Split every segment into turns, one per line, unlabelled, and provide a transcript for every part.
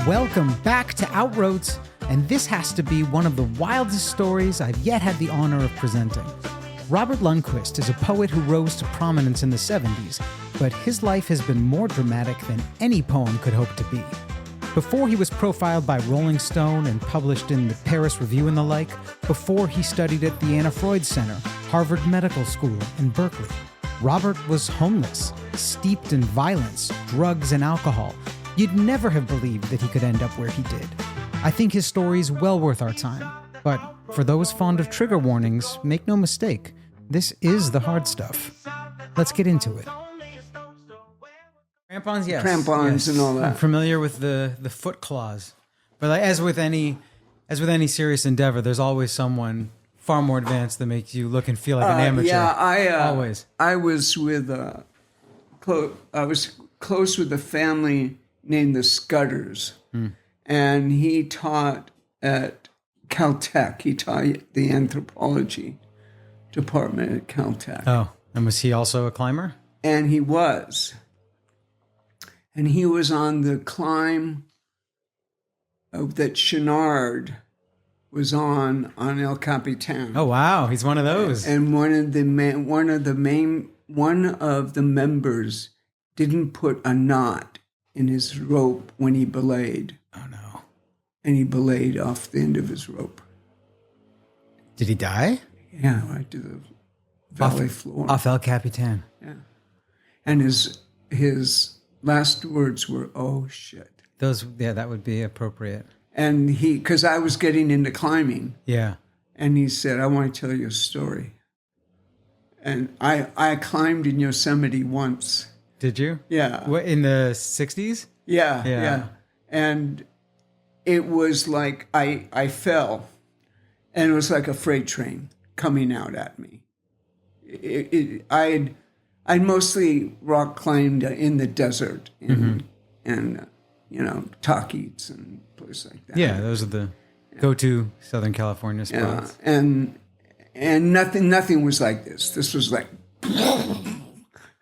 Welcome back to Outroads, and this has to be one of the wildest stories I've yet had the honor of presenting. Robert Lundquist is a poet who rose to prominence in the 70s, but his life has been more dramatic than any poem could hope to be. Before he was profiled by Rolling Stone and published in the Paris Review and the like, before he studied at the Zen Center, Harvard Medical School in Berkeley, Robert was homeless, steeped in violence, drugs, and alcohol. You'd never have believed that he could end up where he did. I think his story's well worth our time. But for those fond of trigger warnings, make no mistake, this is the hard stuff. Let's get into it. Crampons, yes.
Crampons and all that.
I'm familiar with the foot claws. But like, as with any serious endeavor, there's always someone far more advanced that makes you look and feel like an amateur.
Yeah,
always.
I was with I was close with a family named the Scudders, and he taught at Caltech. He taught the anthropology department at Caltech.
Oh, and was he also a climber?
And he was. And he was on the climb that Chenard was on El Capitan.
Oh wow, he's one of those.
And one of the members didn't put a knot in his rope when he belayed.
Oh no.
And he belayed off the end of his rope.
Did he die?
Yeah, right to the valley floor.
Off El Capitan.
Yeah. And his last words were, "Oh shit."
That would be appropriate.
And because I was getting into climbing.
Yeah.
And he said, "I want to tell you a story." And I climbed in Yosemite once.
Did you?
Yeah.
What, in the 60s?
Yeah. And it was like I fell, and it was like a freight train coming out at me. I'd mostly rock climbed in the desert and Tahquitz and places like that.
Yeah, those are the go-to Southern California spots.
Yeah, and nothing was like this. This was like,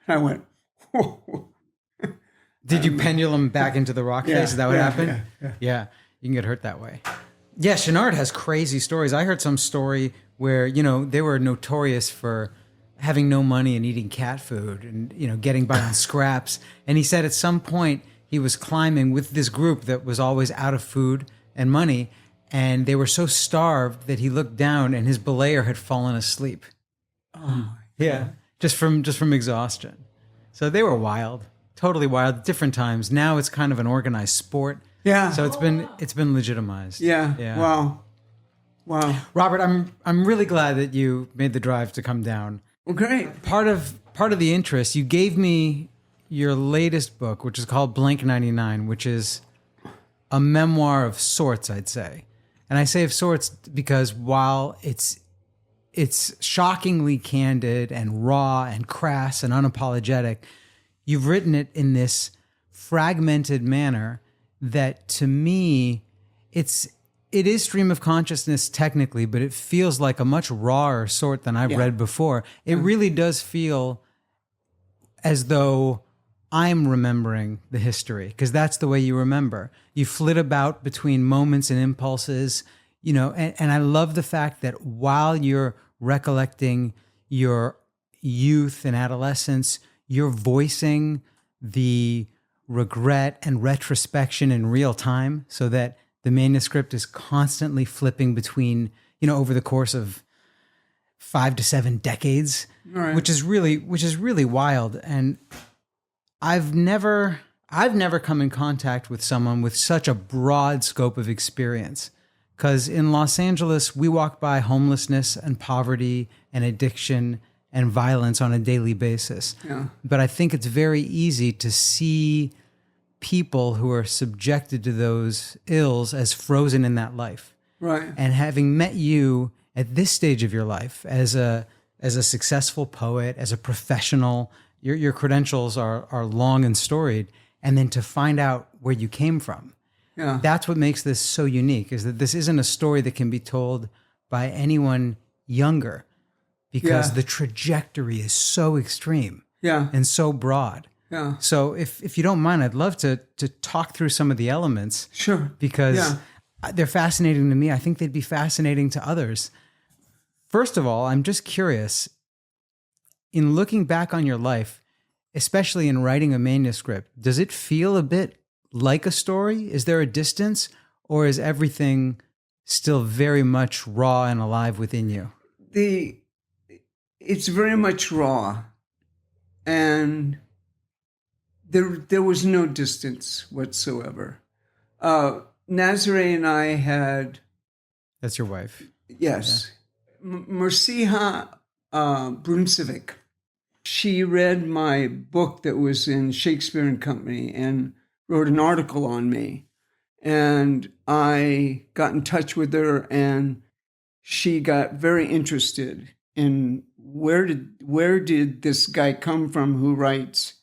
I went, whoa.
Did you pendulum back into the rock face? Is that what happened?
Yeah.
You can get hurt that way. Yeah, Chenard has crazy stories. I heard some story where, they were notorious for having no money and eating cat food and, getting by on scraps. And he said at some point he was climbing with this group that was always out of food and money, and they were so starved that he looked down and his belayer had fallen asleep.
Oh,
yeah. Just from exhaustion. So they were wild, totally wild, different times. Now it's kind of an organized sport.
Yeah.
So it's been legitimized.
Yeah. Wow.
Robert, I'm really glad that you made the drive to come down.
Well, great.
Part of the interest, you gave me your latest book, which is called Blank 99, which is a memoir of sorts, I'd say. And I say of sorts because while it's shockingly candid and raw and crass and unapologetic, you've written it in this fragmented manner that, to me, it is stream of consciousness technically, but it feels like a much rawer sort than I've read before. It really does feel as though I'm remembering the history, because that's the way you remember. You flit about between moments and impulses, and I love the fact that while you're recollecting your youth and adolescence, you're voicing the regret and retrospection in real time, so that the manuscript is constantly flipping between, over the course of 5 to 7 decades,
right.
which is really wild. And I've never come in contact with someone with such a broad scope of experience. Because in Los Angeles, we walk by homelessness and poverty and addiction and violence on a daily basis.
Yeah.
But I think it's very easy to see people who are subjected to those ills as frozen in that life.
Right.
And having met you at this stage of your life as a successful poet, as a professional, your credentials are long and storied, and then to find out where you came from.
Yeah.
That's what makes this so unique, is that this isn't a story that can be told by anyone younger, because the trajectory is so extreme and so broad.
Yeah.
So if you don't mind, I'd love to talk through some of the elements
Sure.
because
Yeah.
they're fascinating to me. I think they'd be fascinating to others. First of all, I'm just curious, in looking back on your life, especially in writing a manuscript, does it feel a bit like a story? Is there a distance, or is everything still very much raw and alive within you?
It's very much raw, and there was no distance whatsoever. Nazare and I had,
That's your wife.
yes, Merciha Bruncevic. She read my book that was in Shakespeare and Company and wrote an article on me. And I got in touch with her, and she got very interested in where did this guy come from who writes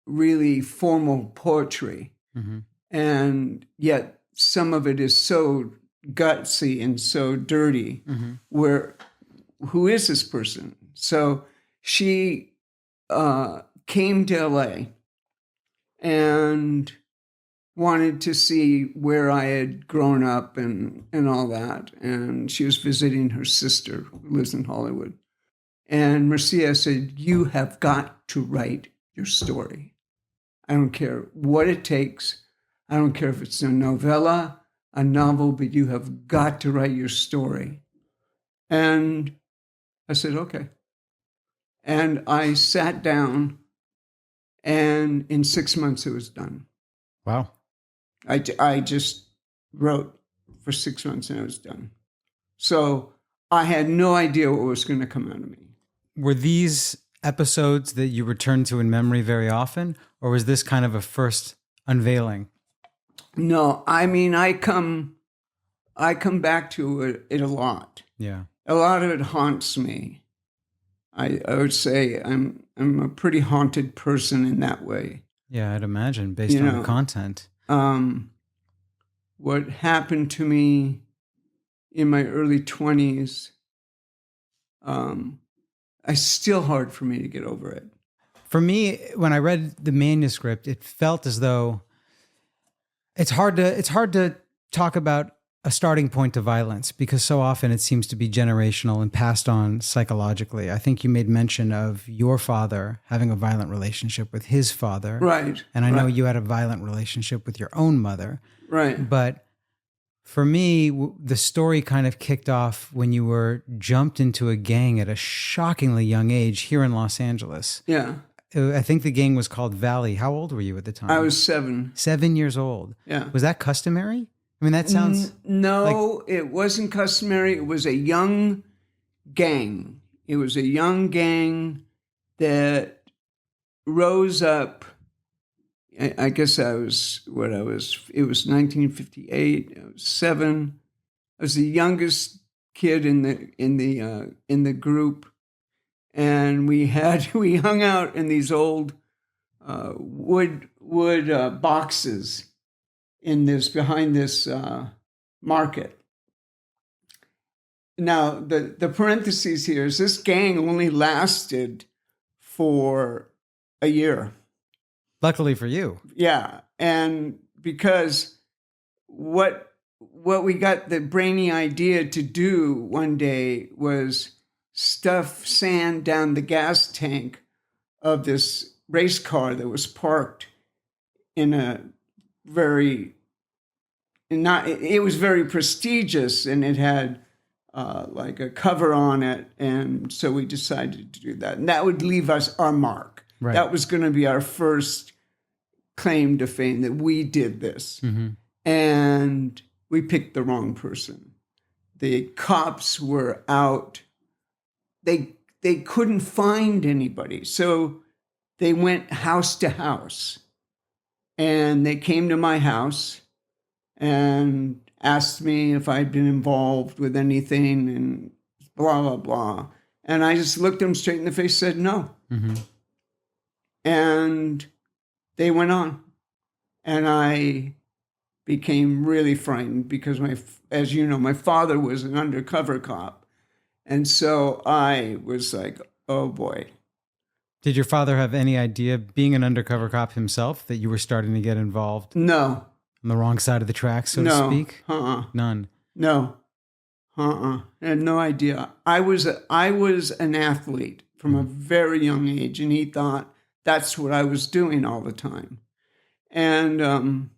really formal poetry,
Mm-hmm.
and yet some of it is so gutsy and so dirty.
Mm-hmm.
Who is this person? So she came to LA and wanted to see where I had grown up and all that. And she was visiting her sister who lives in Hollywood. And Marcia said, "You have got to write your story. I don't care what it takes. I don't care if it's a novella, a novel, but you have got to write your story." And I said, "Okay." And I sat down, and in 6 months it was done.
Wow.
I just wrote for 6 months and it was done. So I had no idea what was going to come out of me.
Were these episodes that you return to in memory very often, or was this kind of a first unveiling?
No, I mean, I come back to it a lot.
Yeah.
A lot of it haunts me. I would say I'm a pretty haunted person in that way.
Yeah, I'd imagine based on the content.
What happened to me in my early 20s, it's still hard for me to get over it.
For me, when I read the manuscript, it felt as though it's hard to talk about a starting point to violence because so often it seems to be generational and passed on psychologically. I think you made mention of your father having a violent relationship with his father.
Right.
And I know you had a violent relationship with your own mother.
Right.
But for me, the story kind of kicked off when you were jumped into a gang at a shockingly young age here in Los Angeles.
Yeah.
I think the gang was called Valley. How old were you at the time?
I was 7.
7 years old.
Yeah.
Was that customary? I mean, that sounds...
No, it wasn't customary. It was a young gang. It was a young gang that rose up. I guess it was 1958. I was 7. I was the youngest kid in the group, and we hung out in these old wood boxes behind this market. Now, the parentheses here is this gang only lasted for a year.
Luckily for you.
Yeah. And because what we got the brainy idea to do one day was stuff sand down the gas tank of this race car that was parked in a it was very prestigious, and it had like a cover on it. And so we decided to do that. And that would leave us our mark.
Right.
That was going to be our first claim to fame, that we did this.
Mm-hmm.
And we picked the wrong person. The cops were out. They couldn't find anybody. So they went house to house. And they came to my house and asked me if I'd been involved with anything and blah, blah, blah. And I just looked them straight in the face, said no.
Mm-hmm.
And they went on. And I became really frightened because, as you know, my father was an undercover cop. And so I was like, oh boy,
Did your father have any idea, being an undercover cop himself, that you were starting to get involved
No.
on the wrong side of the tracks, so to
No.
speak?
Uh-uh.
None.
No. I had no idea. I was an athlete from a very young age, and he thought that's what I was doing all the time. And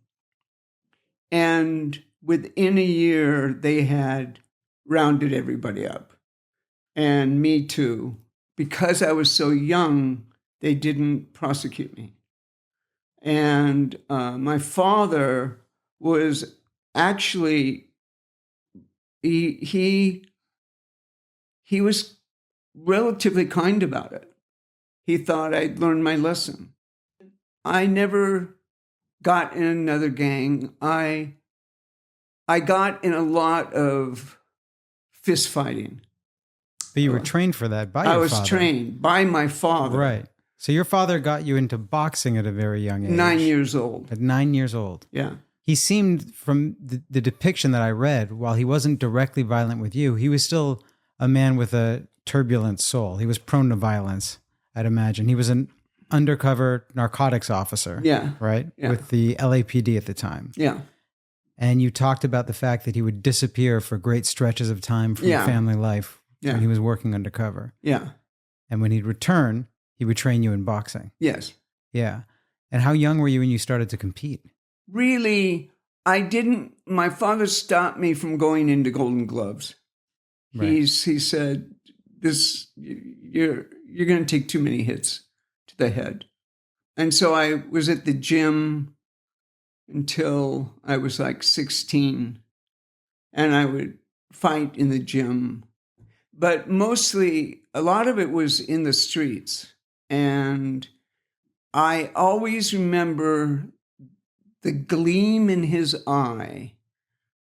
within a year, they had rounded everybody up, and me too. Because I was so young, they didn't prosecute me. And my father was actually, he was relatively kind about it. He thought I'd learned my lesson. I never got in another gang. I got in a lot of fist fighting.
But you were trained for that by your father.
I was trained by my father.
Right. So your father got you into boxing at a very young age.
9 years old.
At 9 years old.
Yeah.
He seemed, from the depiction that I read, while he wasn't directly violent with you, he was still a man with a turbulent soul. He was prone to violence, I'd imagine. He was an undercover narcotics officer.
Yeah.
Right?
Yeah.
With the LAPD at the time.
Yeah.
And you talked about the fact that he would disappear for great stretches of time from family life when he was working undercover.
Yeah.
And when he'd return, he would train you in boxing.
Yes.
Yeah. And how young were you when you started to compete?
Really, my father stopped me from going into Golden Gloves.
Right.
He said, you're going to take too many hits to the head. And so I was at the gym until I was like 16, and I would fight in the gym. But mostly, a lot of it was in the streets. And I always remember the gleam in his eye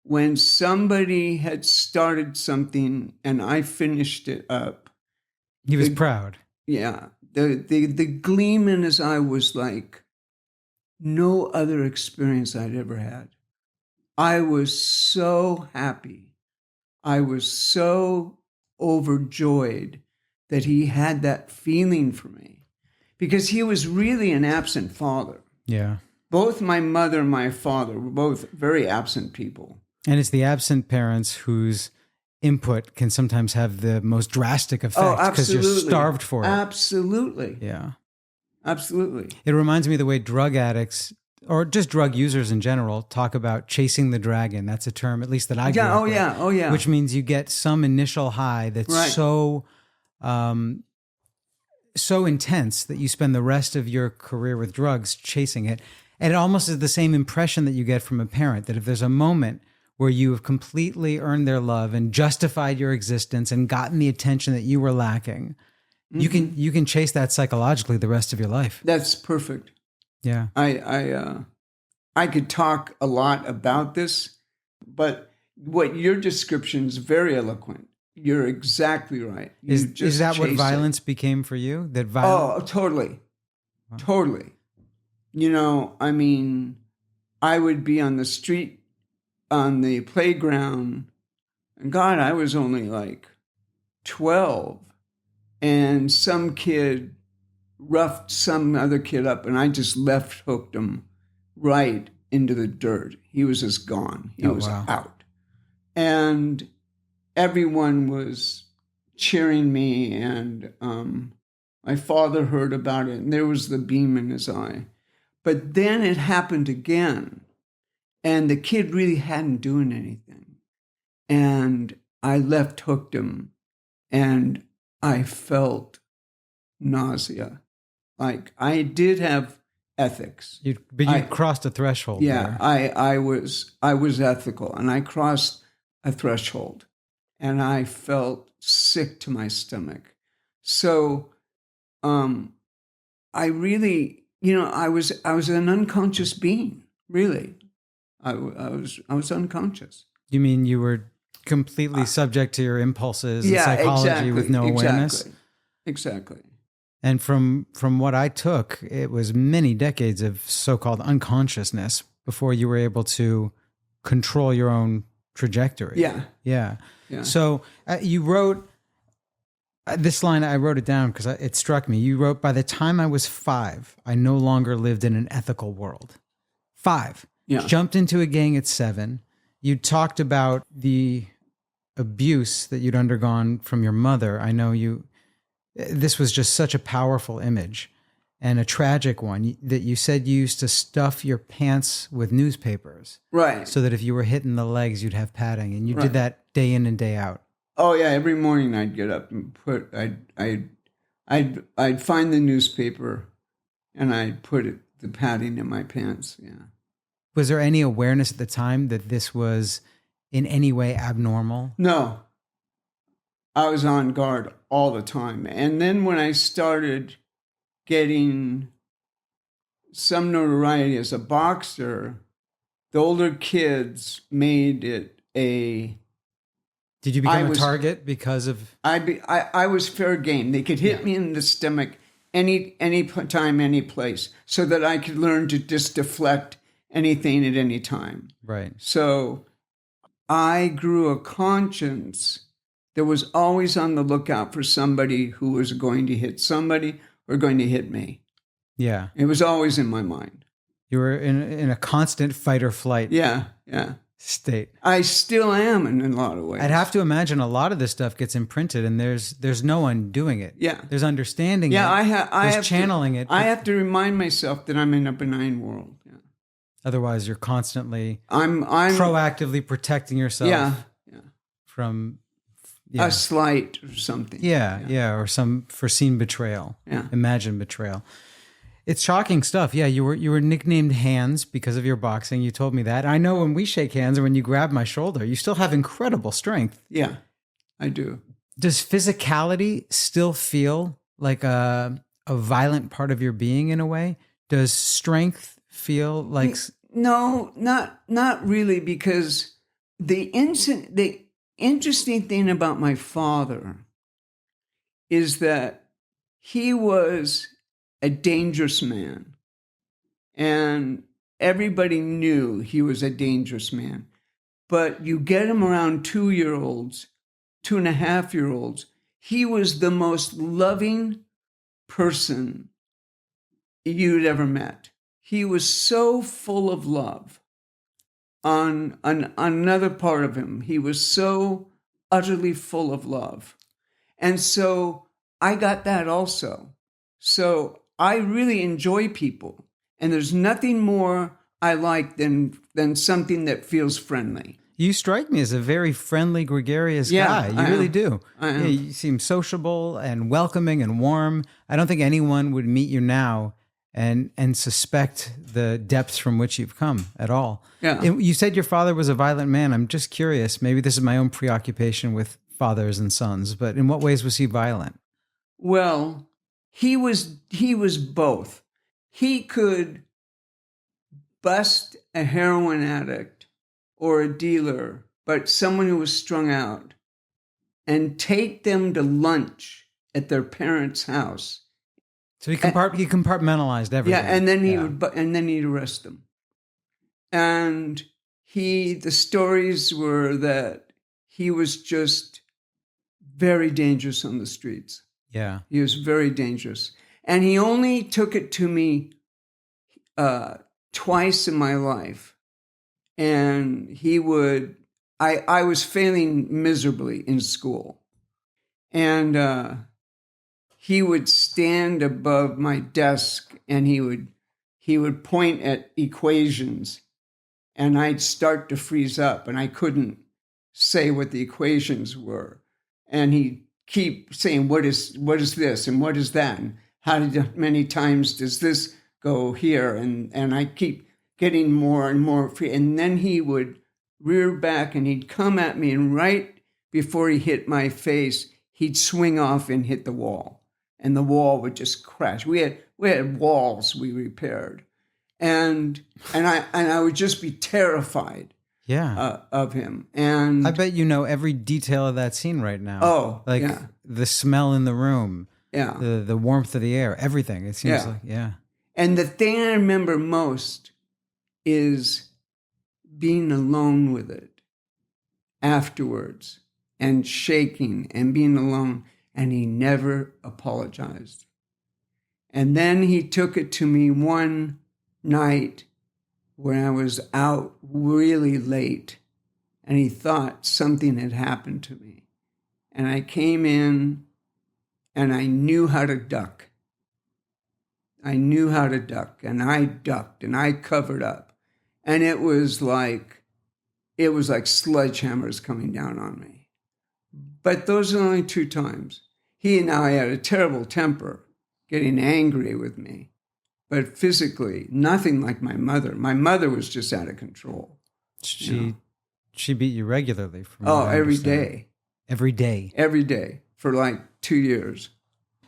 when somebody had started something and I finished it up.
He was proud.
Yeah. The gleam in his eye was like no other experience I'd ever had. I was so happy. I was so overjoyed that he had that feeling for me, because he was really an absent father.
Yeah.
Both my mother and my father were both very absent people.
And it's the absent parents whose input can sometimes have the most drastic effect because you're starved for it.
Absolutely.
Yeah.
Absolutely.
It reminds me of the way drug addicts, or just drug users in general, talk about chasing the dragon. That's a term, at least that I grew up with.
Oh, yeah.
Which means you get some initial high that's so intense that you spend the rest of your career with drugs chasing it. And it almost is the same impression that you get from a parent, that if there's a moment where you have completely earned their love and justified your existence and gotten the attention that you were lacking, you can chase that psychologically the rest of your life.
That's perfect.
Yeah.
I could talk a lot about this, but what your description is very eloquent. You're exactly right.
Is that what violence became for you? That violence?
Oh, totally. Wow. Totally. You know, I mean, I would be on the street, on the playground, and God, I was only like 12, and some kid roughed some other kid up, and I just left hooked him right into the dirt. He was just gone. He was out. And everyone was cheering me, and my father heard about it, and there was the beam in his eye. But then it happened again, and the kid really hadn't doing anything. And I left hooked him, and I felt nausea. Like, I did have ethics.
But you crossed a threshold.
Yeah, I was ethical, and I crossed a threshold, and I felt sick to my stomach. So, I really, I was an unconscious being. Really, I was unconscious.
You mean you were completely subject to your impulses and psychology with no awareness?
Exactly.
And from what I took, it was many decades of so-called unconsciousness before you were able to control your own trajectory.
Yeah.
So you wrote This line, I wrote it down because it struck me. You wrote, by the time I was 5, I no longer lived in an ethical world. 5.
Yeah.
Jumped into a gang at 7. You talked about the abuse that you'd undergone from your mother. I know this was just such a powerful image and a tragic one that you said you used to stuff your pants with newspapers.
Right.
So that if you were hit in the legs, you'd have padding. And you
Right.
did that day in and day out.
Oh yeah, every morning I'd get up and I'd find the newspaper and I'd put the padding in my pants. Yeah.
Was there any awareness at the time that this was in any way abnormal?
No. I was on guard all the time. And then when I started getting some notoriety as a boxer, the older kids made it a...
Did you become a target because of...
I was fair game. They could hit me in the stomach any time, any place, so that I could learn to just deflect anything at any time.
Right.
So I grew a conscience that was always on the lookout for somebody who was going to hit somebody or going to hit me.
Yeah.
It was always in my mind.
You were in a constant fight or flight state.
I still am in a lot of ways.
I'd have to imagine a lot of this stuff gets imprinted and there's no one doing it.
Yeah.
There's understanding it.
I have
channeling it.
I have to remind myself that I'm in a benign world. Yeah.
Otherwise, you're constantly
I'm
proactively protecting yourself from
a slight or something.
Or some foreseen betrayal.
Yeah.
Imagined betrayal. It's shocking stuff. Yeah, you were nicknamed Hands because of your boxing. You told me that. I know when we shake hands or when you grab my shoulder, you still have incredible strength.
Yeah, I do.
Does physicality still feel like a violent part of your being in a way? Does strength feel like...
No, not really, because the interesting thing about my father is that he was a dangerous man, and everybody knew he was a dangerous man. But you get him around 2-year-olds, 2.5-year-olds, he was the most loving person you'd ever met. He was so full of love. On another part of him, he was so utterly full of love. And so I got that also. So I really enjoy people, and there's nothing more I like than something that feels friendly.
You strike me as a very friendly, gregarious guy. You really do.
I am.
You seem sociable and welcoming and warm. I don't think anyone would meet you now and suspect the depths from which you've come at all.
Yeah.
You said your father was a violent man. I'm just curious. Maybe this is my own preoccupation with fathers and sons, but in what ways was he violent?
Well, he was both. He could bust a heroin addict or a dealer, but someone who was strung out, and take them to lunch at their parents' house.
So he compartmentalized everything.
Yeah, and then he'd arrest them. And the stories were that he was just very dangerous on the streets.
Yeah.
He was very dangerous. And he only took it to me twice in my life. And I was failing miserably in school. And he would stand above my desk and he would point at equations, and I'd start to freeze up and I couldn't say what the equations were. And he'd keep saying, what is this and what is that? And many times does this go here? And I keep getting more and more free. And then he would rear back and he'd come at me, and right before he hit my face, he'd swing off and hit the wall. And the wall would just crash. We had walls we repaired. And I would just be terrified of him. And
I bet you know every detail of that scene right now.
Oh,
like the smell in the room, the warmth of the air, everything. It seems like
And the thing I remember most is being alone with it afterwards, and shaking and being alone. And he never apologized. And then he took it to me one night when I was out really late, and he thought something had happened to me. And I came in and I knew how to duck. I knew how to duck, and I ducked and I covered up. And it was like sledgehammers coming down on me. But those are only 2 times. He and I had a terrible temper, getting angry with me. But physically, nothing like my mother. My mother was just out of control.
She beat you regularly.
Every day.
Every day.
Every day for like 2 years.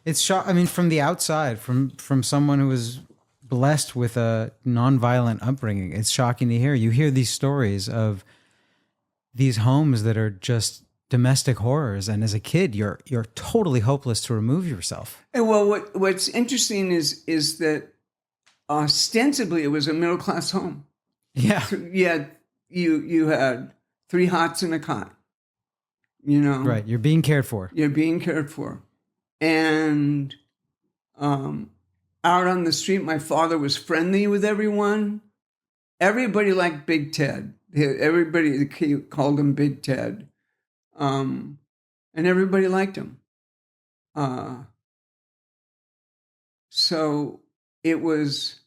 It's I mean, from the outside, from someone who was blessed with a nonviolent upbringing, it's shocking to hear. You hear these stories of these homes that are just domestic horrors, and as a kid, you're totally hopeless to remove yourself.
And well, what's interesting is that ostensibly it was a middle class home.
Yeah.
You had 3 hots and a cot.
Right. You're being cared for.
You're being cared for. And out on the street, my father was friendly with everyone. Everybody liked Big Ted. Everybody called him Big Ted. And everybody liked him. So it was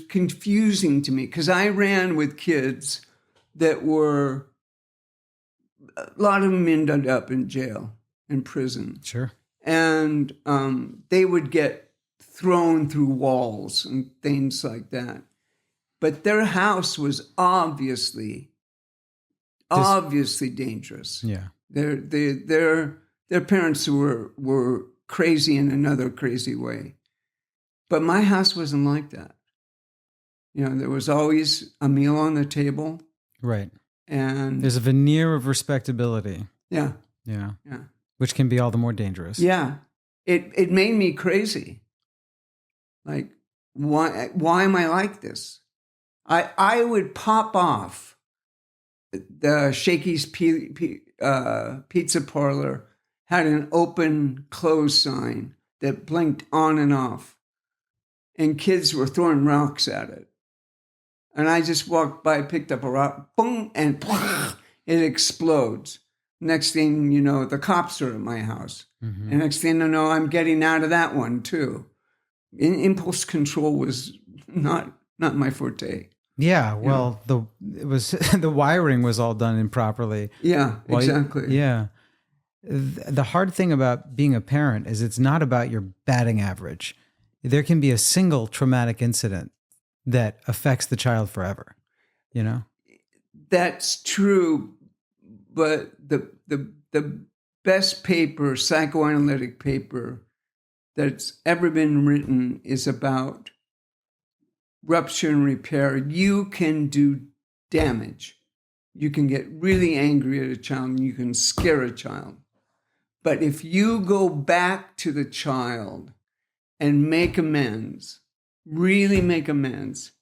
confusing to me because I ran with kids that were, a lot of them ended up in jail, in prison.
Sure.
And they would get thrown through walls and things like that. But their house was obviously dangerous.
Yeah.
Their parents were crazy in another crazy way. But my house wasn't like that. There was always a meal on the table.
Right.
And
there's a veneer of respectability.
Yeah.
Yeah. Yeah. Which can be all the more dangerous.
Yeah. It made me crazy. Like, why am I like this? I would pop off. The Shakey's Pizza Parlor had an open close sign that blinked on and off, and kids were throwing rocks at it. And I just walked by, picked up a rock, boom, and it explodes. Next thing you know, the cops are at my house. Mm-hmm. And next thing I know, I'm getting out of that one too. Impulse control was not my forte.
Yeah, well, the wiring was all done improperly.
Yeah, exactly.
Yeah. The hard thing about being a parent is it's not about your batting average. There can be a single traumatic incident that affects the child forever,
That's true, but the best paper, psychoanalytic paper that's ever been written is about rupture and repair. You can do damage. You can get really angry at a child and you can scare a child. But if you go back to the child and make amends, really make amends,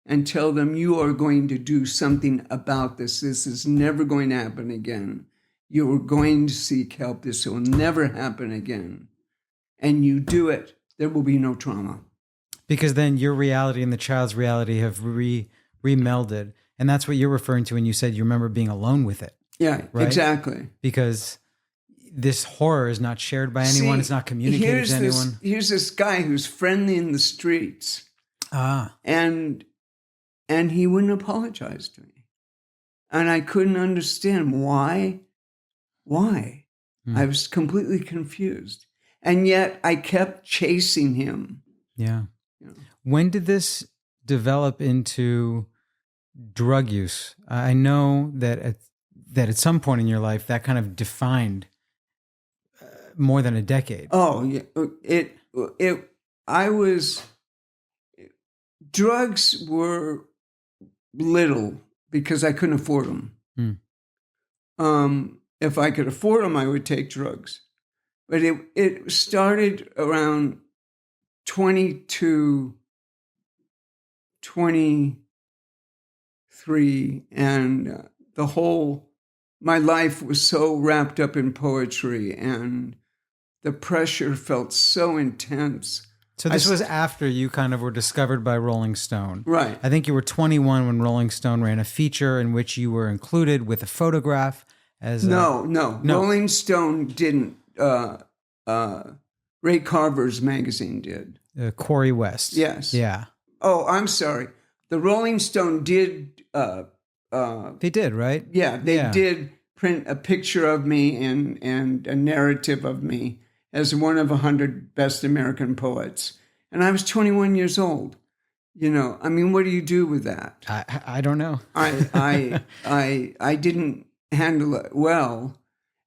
and tell them you are going to do something about this. This is never going to happen again. You are going to seek help. This will never happen again. And you do it, there will be no trauma.
Because then your reality and the child's reality have remelded. And that's what you're referring to when you said you remember being alone with it.
Yeah,
right?
Exactly.
Because this horror is not shared by anyone. It's not communicated to anyone.
Here's this guy who's friendly in the streets. And he wouldn't apologize to me. And I couldn't understand why. I was completely confused. And yet I kept chasing him.
Yeah. When did this develop into drug use? I know that at some point in your life that kind of defined more than a decade.
Oh, yeah. Drugs were little because I couldn't afford them. If I could afford them, I would take drugs. But it started around 22, 23, and my life was so wrapped up in poetry, and the pressure felt so intense.
So this was after you kind of were discovered by Rolling Stone.
Right.
I think you were 21 when Rolling Stone ran a feature in which you were included with a photograph as
No. Rolling Stone didn't. Ray Carver's magazine did.
Corey West.
Yes.
Yeah.
Oh, I'm sorry. The Rolling Stone did.
They did, right?
Yeah, they did print a picture of me and a narrative of me as one of 100 best American poets. And I was 21 years old. You know, I mean, what do you do with that?
I don't know.
I didn't handle it well.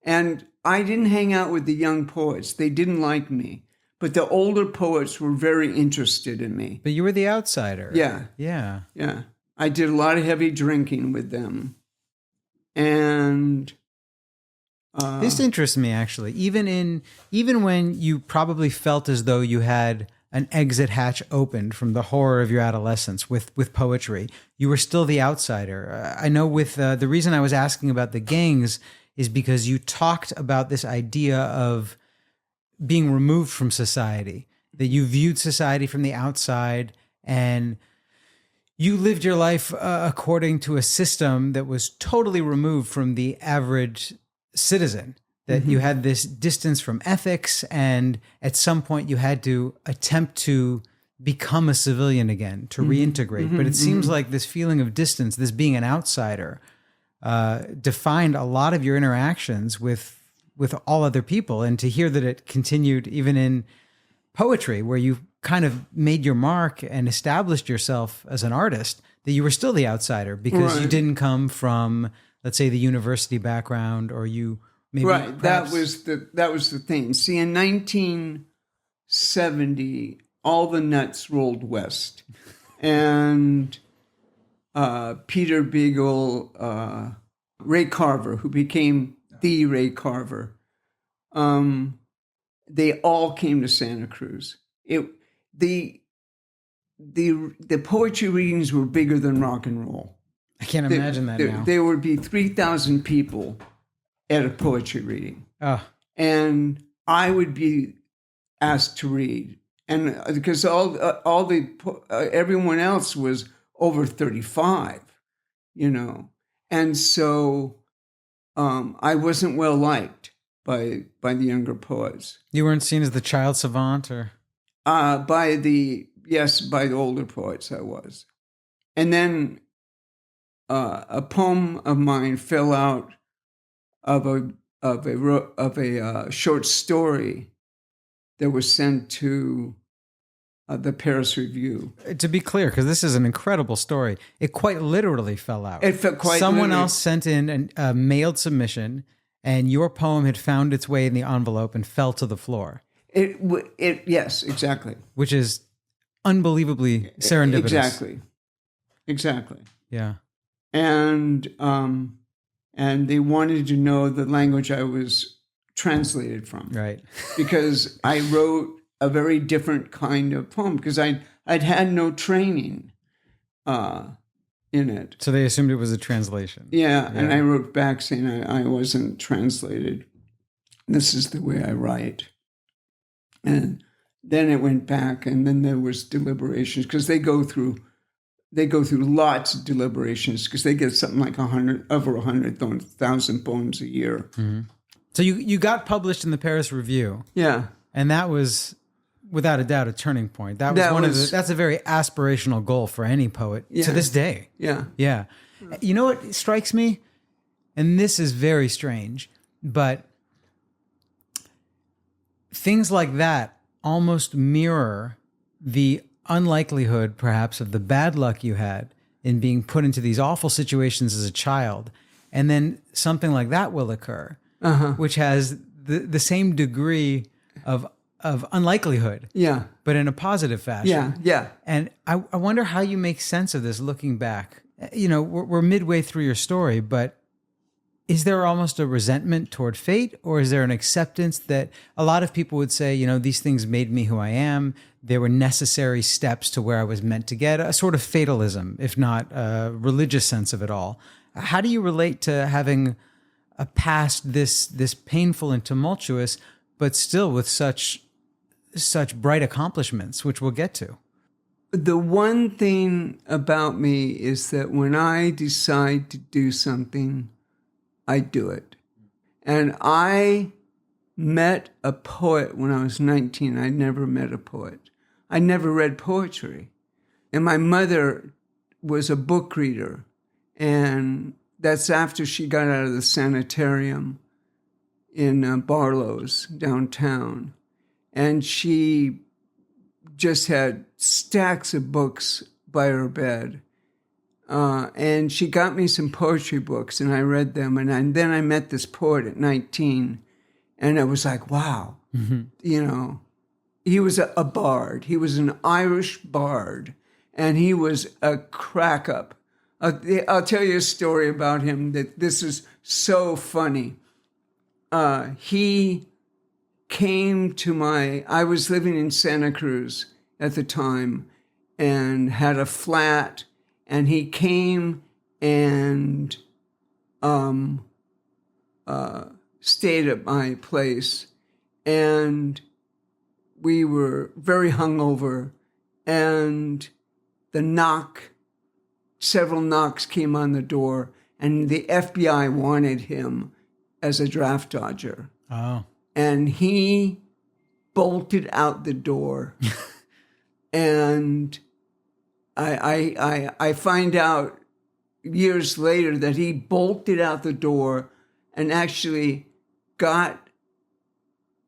And I didn't hang out with the young poets. They didn't like me. But the older poets were very interested in me.
But you were the outsider.
Yeah.
Yeah.
Yeah. I did a lot of heavy drinking with them. And
this interests me, actually. Even when you probably felt as though you had an exit hatch opened from the horror of your adolescence with poetry, you were still the outsider. I know with the reason I was asking about the gangs is because you talked about this idea of being removed from society, that you viewed society from the outside, and you lived your life according to a system that was totally removed from the average citizen, that you had this distance from ethics, and at some point you had to attempt to become a civilian again, to reintegrate. But it seems like this feeling of distance, this being an outsider, defined a lot of your interactions with all other people. And to hear that it continued even in poetry, where you kind of made your mark and established yourself as an artist, that you were still the outsider because you didn't come from, let's say, the university background, or you maybe
that was the thing. See, in 1970, all the nuts rolled west, and Peter Beagle, Ray Carver, who became the Ray Carver, they all came to Santa Cruz. The poetry readings were bigger than rock and roll.
I can't imagine that now.
There would be 3,000 people at a poetry reading.
Oh.
And I would be asked to read. And because everyone else was over 35, you know. And so I wasn't well liked by the younger poets.
You weren't seen as the child savant, or?
By the older poets I was. And then a poem of mine fell out of a short story that was sent to the Paris Review.
To be clear, because this is an incredible story, it quite literally fell out.
Someone
else sent in a mailed submission, and your poem had found its way in the envelope and fell to the floor.
Yes, exactly.
Which is unbelievably serendipitous.
Exactly.
Yeah.
And they wanted to know the language I was translated from.
Right.
Because I wrote a very different kind of poem, because I'd had no training in it.
So they assumed it was a translation.
Yeah, and I wrote back saying I wasn't translated. This is the way I write. And then it went back, and then there was deliberations, because they go through lots of deliberations, because they get something like over 100,000 poems a year.
Mm-hmm. So you got published in the Paris Review.
Yeah.
And that was, without a doubt, a turning point. That's a very aspirational goal for any poet to this day.
Yeah.
Yeah. You know what strikes me? And this is very strange, but things like that almost mirror the unlikelihood, perhaps, of the bad luck you had in being put into these awful situations as a child. And then something like that will occur, which has the same degree of unlikelihood, but in a positive fashion.
Yeah.
And I wonder how you make sense of this looking back. You know, we're midway through your story, but is there almost a resentment toward fate, or is there an acceptance that a lot of people would say, you know, these things made me who I am. There were necessary steps to where I was meant to get, a sort of fatalism, if not a religious sense of it all. How do you relate to having past this painful and tumultuous, but still with such bright accomplishments, which we'll get to.
The one thing about me is that when I decide to do something, I do it. And I met a poet when I was 19. I never met a poet. I never read poetry. And my mother was a book reader. And that's after she got out of the sanitarium in Barlow's downtown. And she just had stacks of books by her bed. And she got me some poetry books, and I read them. And then I met this poet at 19, and I was like, wow, you know, he was a bard. He was an Irish bard, and he was a crack up. I'll tell you a story about him that this is so funny. He came to I was living in Santa Cruz at the time and had a flat, and he came and stayed at my place, and we were very hungover, and several knocks came on the door, and the FBI wanted him as a draft dodger.
Oh.
And he bolted out the door. And I find out years later that he bolted out the door and actually got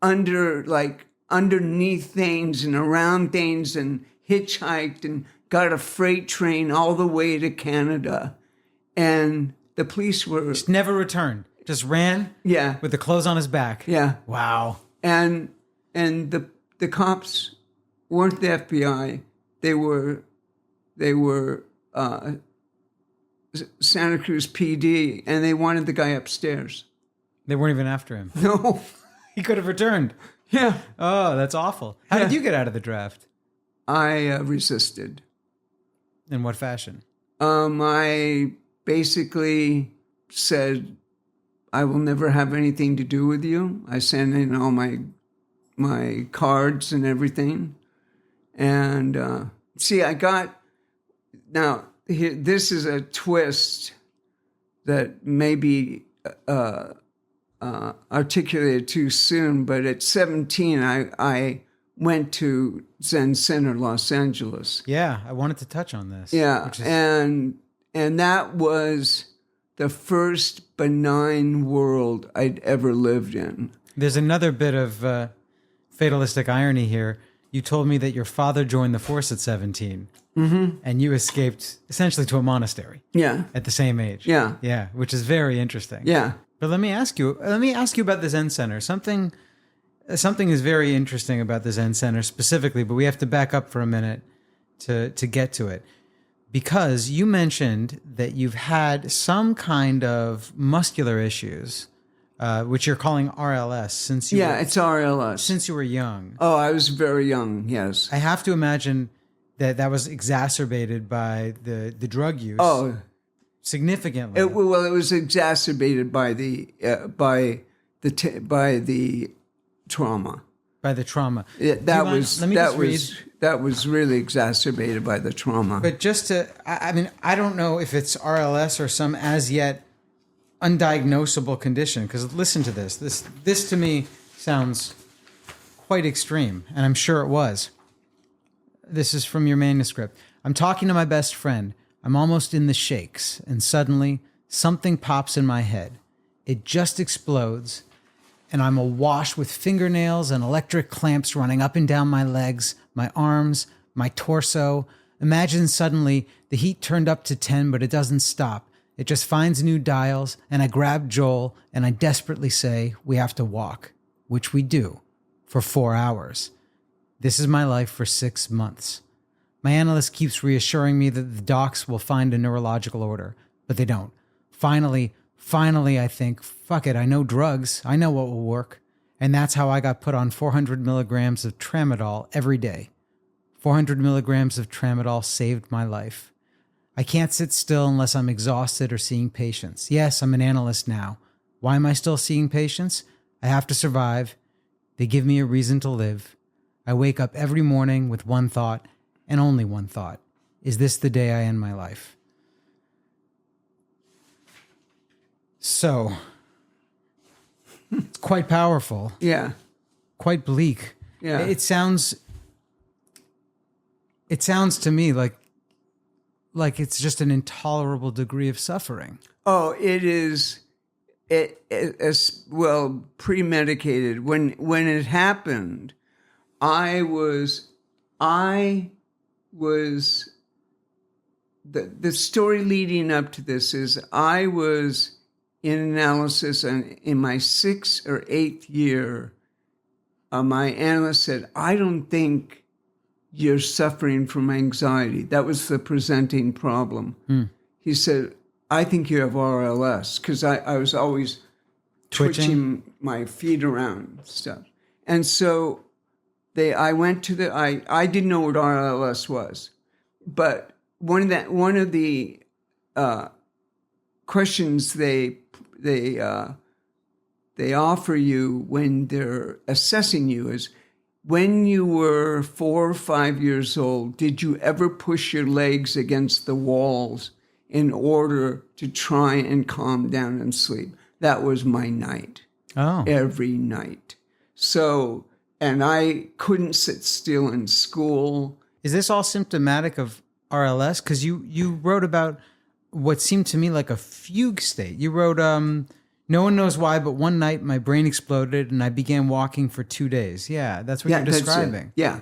underneath things and around things and hitchhiked and got a freight train all the way to Canada. And the police were...
Just never returned. Just ran?
Yeah.
With the clothes on his back?
Yeah.
Wow.
And the cops weren't the FBI. They were Santa Cruz PD, and they wanted the guy upstairs.
They weren't even after him.
No.
He could have returned.
Yeah.
Oh, that's awful. How did you get out of the draft?
I resisted.
In what fashion?
I basically said, I will never have anything to do with you. I sent in all my cards and everything. And this is a twist that maybe articulated too soon, but at 17, I went to Zen Center, Los Angeles.
Yeah, I wanted to touch on this.
Yeah, and that was the first benign world I'd ever lived in.
There's another bit of fatalistic irony here. You told me that your father joined the force at 17, and you escaped essentially to a monastery.
Yeah,
at the same age.
Yeah,
yeah, which is very interesting.
Yeah,
but let me ask you about the Zen Center. Something is very interesting about the Zen Center specifically, but we have to back up for a minute to get to it. Because you mentioned that you've had some kind of muscular issues, which you're calling RLS since you
it's RLS.
Since you were young.
Oh, I was very young, yes.
I have to imagine that was exacerbated by the drug use.
Oh,
significantly.
It was exacerbated by the trauma.
By the trauma.
That was really exacerbated by the trauma.
But I don't know if it's RLS or some as yet undiagnosable condition. Because listen to this. This to me sounds quite extreme, and I'm sure it was. This is from your manuscript. I'm talking to my best friend. I'm almost in the shakes, and suddenly something pops in my head. It just explodes, and I'm awash with fingernails and electric clamps running up and down my legs, my arms, my torso. Imagine suddenly the heat turned up to 10, but it doesn't stop. It just finds new dials, and I grab Joel, and I desperately say, we have to walk, which we do, for 4 hours. This is my life for 6 months. My analyst keeps reassuring me that the docs will find a neurological order, but they don't. Finally, I think, fuck it, I know drugs. I know what will work. And that's how I got put on 400 milligrams of tramadol every day. 400 milligrams of tramadol saved my life. I can't sit still unless I'm exhausted or seeing patients. Yes, I'm an analyst now, Why am I still seeing patients? I have to survive. They give me a reason to live. I wake up every morning with one thought, and only one thought. Is this the day I end my life? So, it's quite powerful.
Yeah.
Quite bleak.
Yeah.
It sounds to me like it's just an intolerable degree of suffering.
Oh, it is. As well premedicated. When it happened, I was the story leading up to this is I was in analysis, and in my 6th or 8th year, my analyst said, "I don't think you're suffering from anxiety." That was the presenting problem. He said, "I think you have RLS," because I was always twitching my feet around and stuff. And so I went to I didn't know what RLS was, but one of the questions they offer you when they're assessing you is, when you were 4 or 5 years old, did you ever push your legs against the walls in order to try and calm down and sleep? That was my night.
Oh.
Every night. So, and I couldn't sit still in school.
Is this all symptomatic of RLS? Because you wrote about what seemed to me like a fugue state. You wrote, no one knows why, but one night my brain exploded and I began walking for 2 days. Yeah, that's what you're describing.
Yeah.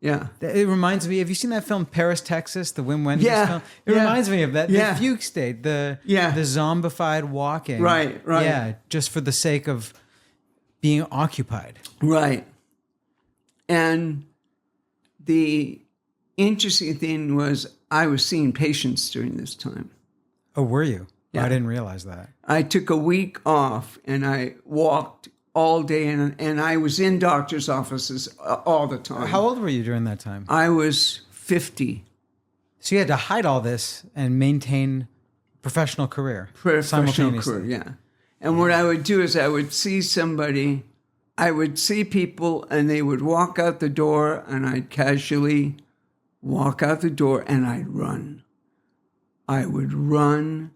Yeah.
It reminds me, have you seen that film Paris, Texas, the Wim Wenders film? It reminds me of that, the fugue state, the zombified walking.
Right.
Yeah, just for the sake of being occupied.
Right. And the interesting thing was I was seeing patients during this time.
Oh, were you?
Yeah.
I didn't realize that.
I took a week off and I walked all day, and I was in doctor's offices all the time.
How old were you during that time?
I was 50.
So you had to hide all this and maintain professional career
Simultaneously. Yeah. And what I would do is I would see somebody, I would see people, and they would walk out the door, and I'd casually walk out the door and I'd run. I would run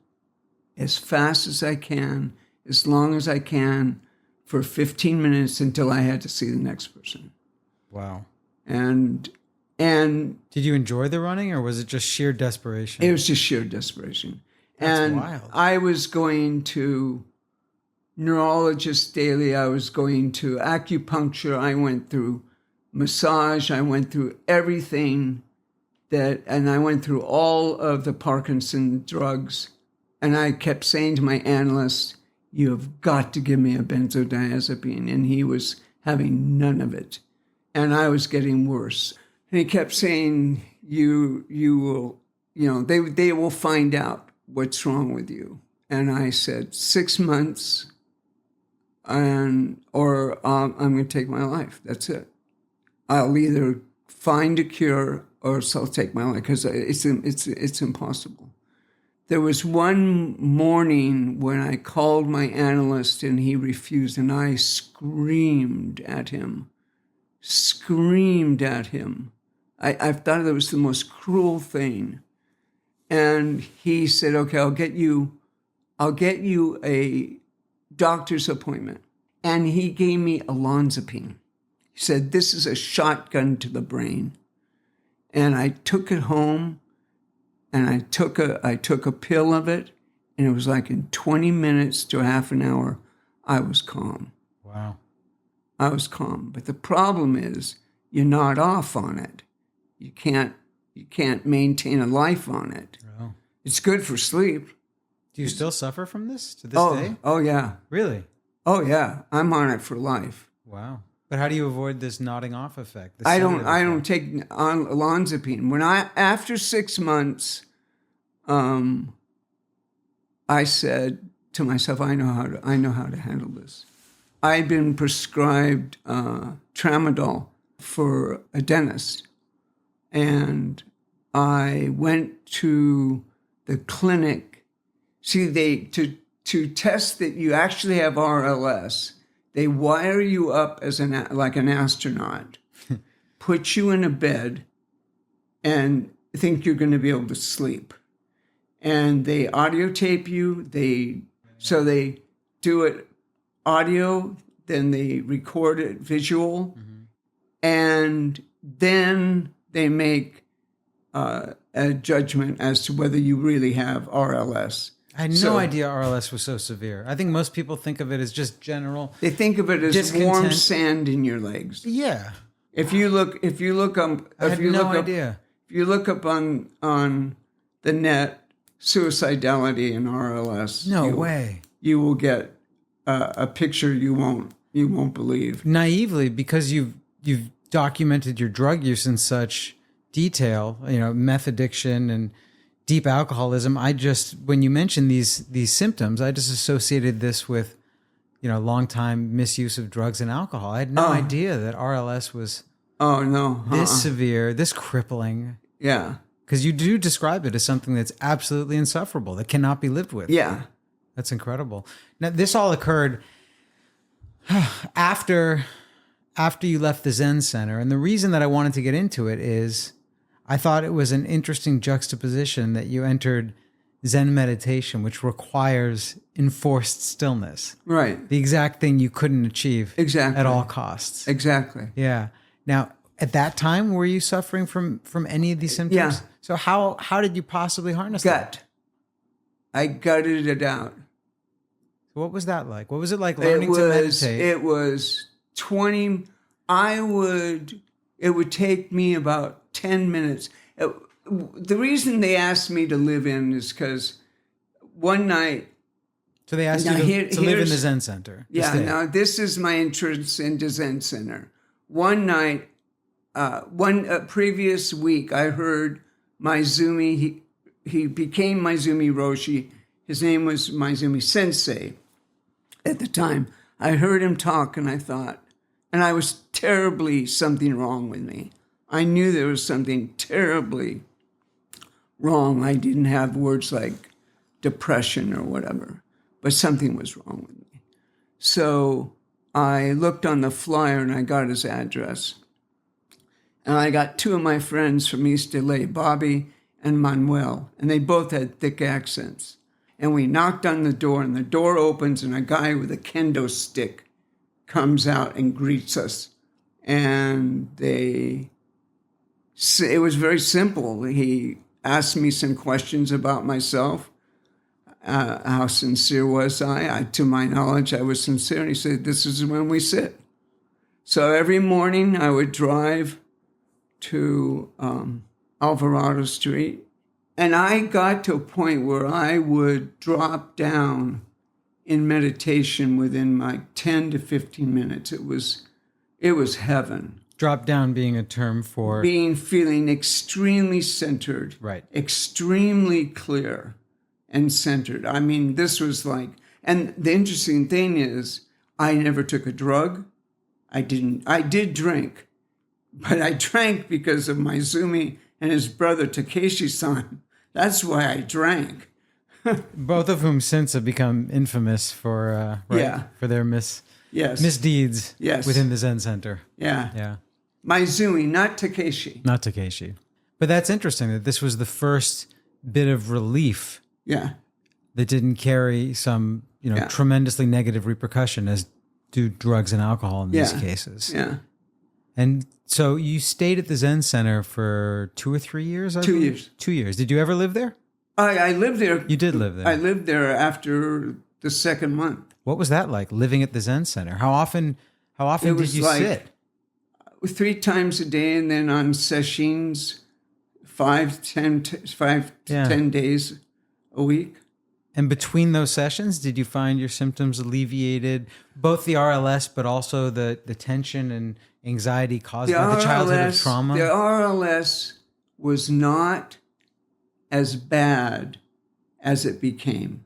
as fast as I can, as long as I can, for 15 minutes until I had to see the next person.
Wow.
And
did you enjoy the running, or was it just sheer desperation?
It was just sheer desperation.
That's wild.
I was going to neurologists daily. I was going to acupuncture. I went through massage. I went through everything and I went through all of the Parkinson drugs. And I kept saying to my analyst, "You have got to give me a benzodiazepine." And he was having none of it. And I was getting worse. And he kept saying, you will, they will find out what's wrong with you. And I said, 6 months, or I'm going to take my life. That's it. I'll either find a cure or I'll take my life, because it's impossible. There was one morning when I called my analyst and he refused, and I screamed at him. I thought it was the most cruel thing. And he said, "Okay, I'll get you a doctor's appointment." And he gave me olanzapine. He said, "This is a shotgun to the brain." And I took it home, and I took a pill of it, and it was like in 20 minutes to half an hour, I was calm.
Wow.
I was calm. But the problem is you're not off on it. You can't maintain a life on it.
Oh.
It's good for sleep.
Do you still suffer from this to this day?
Oh, yeah.
Really?
Oh, yeah. I'm on it for life.
Wow. But how do you avoid this nodding off effect?
I don't take olanzapine. After 6 months, I said to myself, I know how to handle this. I'd been prescribed tramadol for a dentist, and I went to the clinic. See, to test that you actually have RLS, they wire you up as like an astronaut, put you in a bed, and think you're going to be able to sleep. And they audio tape you. So they do it audio, then they record it visual, and then they make a judgment as to whether you really have RLS.
I had no idea RLS was so severe. I think most people think of it as just general.
They think of it as
discontent.
warm sand in your legs.
Yeah.
If you look up,
I had no idea.
If you look up on the net, suicidality and RLS.
No way.
You will get a picture you won't believe.
Naively, because you've documented your drug use in such detail, meth addiction and deep alcoholism. When you mentioned these symptoms, I just associated this with, long time misuse of drugs and alcohol. I had no idea that RLS was this severe, this crippling.
Yeah.
Because you do describe it as something that's absolutely insufferable, that cannot be lived with.
Yeah.
That's incredible. Now, this all occurred after you left the Zen Center. And the reason that I wanted to get into it is I thought it was an interesting juxtaposition that you entered Zen meditation, which requires enforced stillness.
Right.
The exact thing you couldn't achieve at all costs.
Exactly.
Yeah. Now, at that time, were you suffering from any of these symptoms?
Yeah.
So how did you possibly harness that?
I gutted it out.
What was that like? What was it like learning to meditate?
It was 20. It would take me about 10 minutes. The reason they asked me to live in is because one night.
So they asked you to live in the Zen Center.
Yeah. Now this is my entrance into Zen Center. One night, previous week, I heard Maizumi. He became Maizumi Roshi. His name was Maizumi Sensei. At the time, I heard him talk, and I thought, and I was terribly something wrong with me. I knew there was something terribly wrong. I didn't have words like depression or whatever, but something was wrong with me. So I looked on the flyer and I got his address. And I got two of my friends from East LA, Bobby and Manuel, and they both had thick accents. And we knocked on the door, and the door opens, and a guy with a kendo stick comes out and greets us. And it was very simple. He asked me some questions about myself. How sincere was I? To my knowledge, I was sincere. And he said, "This is when we sit." So every morning I would drive to Alvarado Street. And I got to a point where I would drop down in meditation within like 10 to 15 minutes. It was heaven.
Drop down being a term for
feeling extremely centered,
right? Extremely
clear and centered. I mean, this was like, and the interesting thing is, I never took a drug. I did drink, but I drank because of Maizumi and his brother Takeshi-san. That's why I drank.
Both of whom since have become infamous for for their misdeeds within the Zen Center.
Yeah. Maizumi, not Takeshi.
Not Takeshi. But that's interesting that this was the first bit of relief.
Yeah.
That didn't carry some, tremendously negative repercussion as do drugs and alcohol in these cases.
Yeah.
And so you stayed at the Zen Center for 2 or 3 years?
2 years.
2 years. Did you ever live there?
I lived there.
You did live there.
I lived there after the second month.
What was that like, living at the Zen Center? How often did you sit?
3 times a day, and then on sessions, 5 to 10 days a week.
And between those sessions, did you find your symptoms alleviated? Both the RLS, but also the tension and anxiety caused by the childhood of trauma?
The RLS was not as bad as it became.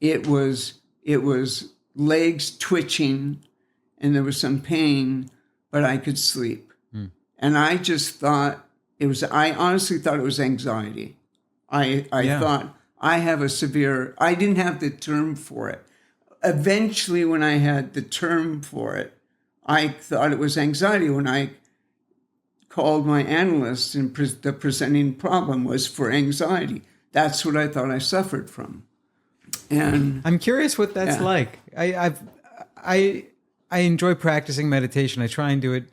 It was legs twitching, and there was some pain, but I could sleep. And I just thought I honestly thought it was anxiety. I thought I didn't have the term for it. Eventually, when I had the term for it, I thought it was anxiety. When I called my analyst, and the presenting problem was for anxiety. That's what I thought I suffered from. And
I'm curious what that's like. I enjoy practicing meditation. I try and do it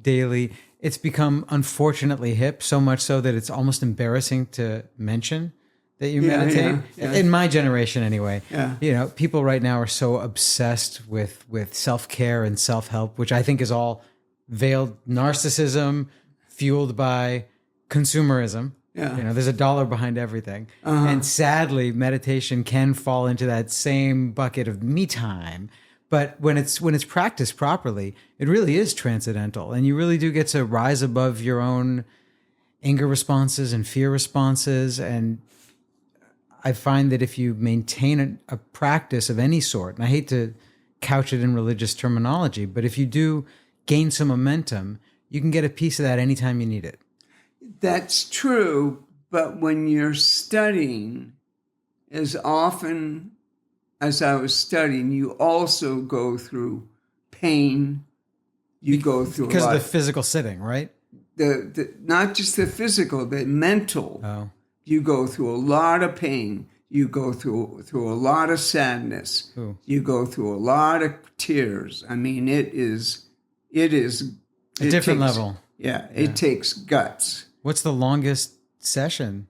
daily. It's become unfortunately hip, so much so that it's almost embarrassing to mention that you meditate. In my generation anyway.
Yeah.
You know, people right now are so obsessed with self-care and self-help, which I think is all veiled narcissism fueled by consumerism.
Yeah.
You know, there's $1 behind everything. And sadly, meditation can fall into that same bucket of me time. But when it's practiced properly, it really is transcendental. And you really do get to rise above your own anger responses and fear responses. And I find that if you maintain a practice of any sort, and I hate to couch it in religious terminology, but if you do gain some momentum, you can get a piece of that anytime you need it.
That's true, but when you're studying, as often as I was studying, you also go through pain. You go through
because of the physical sitting, right?
The not just the physical, the mental.
Oh.
You go through a lot of pain. You go through a lot of sadness.
Ooh.
You go through a lot of tears. I mean, it is a
different level.
Yeah, it takes guts.
What's the longest session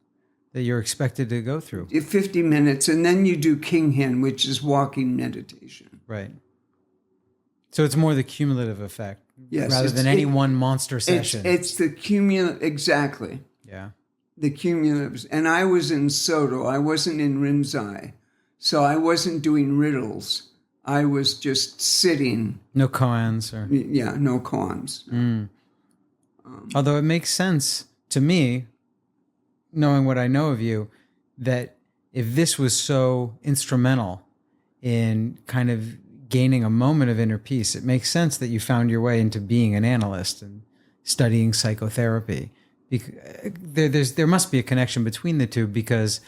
that you're expected to go through?
50 minutes, and then you do King Hen, which is walking meditation.
Right. So it's more the cumulative effect,
yes,
rather than any one monster session.
It's the cumulative, exactly.
Yeah.
The cumulatives. And I was in Soto. I wasn't in Rinzai. So I wasn't doing riddles. I was just sitting.
No koans or...
Yeah, no koans.
Although it makes sense to me, knowing what I know of you, that if this was so instrumental in kind of gaining a moment of inner peace, it makes sense that you found your way into being an analyst and studying psychotherapy. There must be a connection between the two, because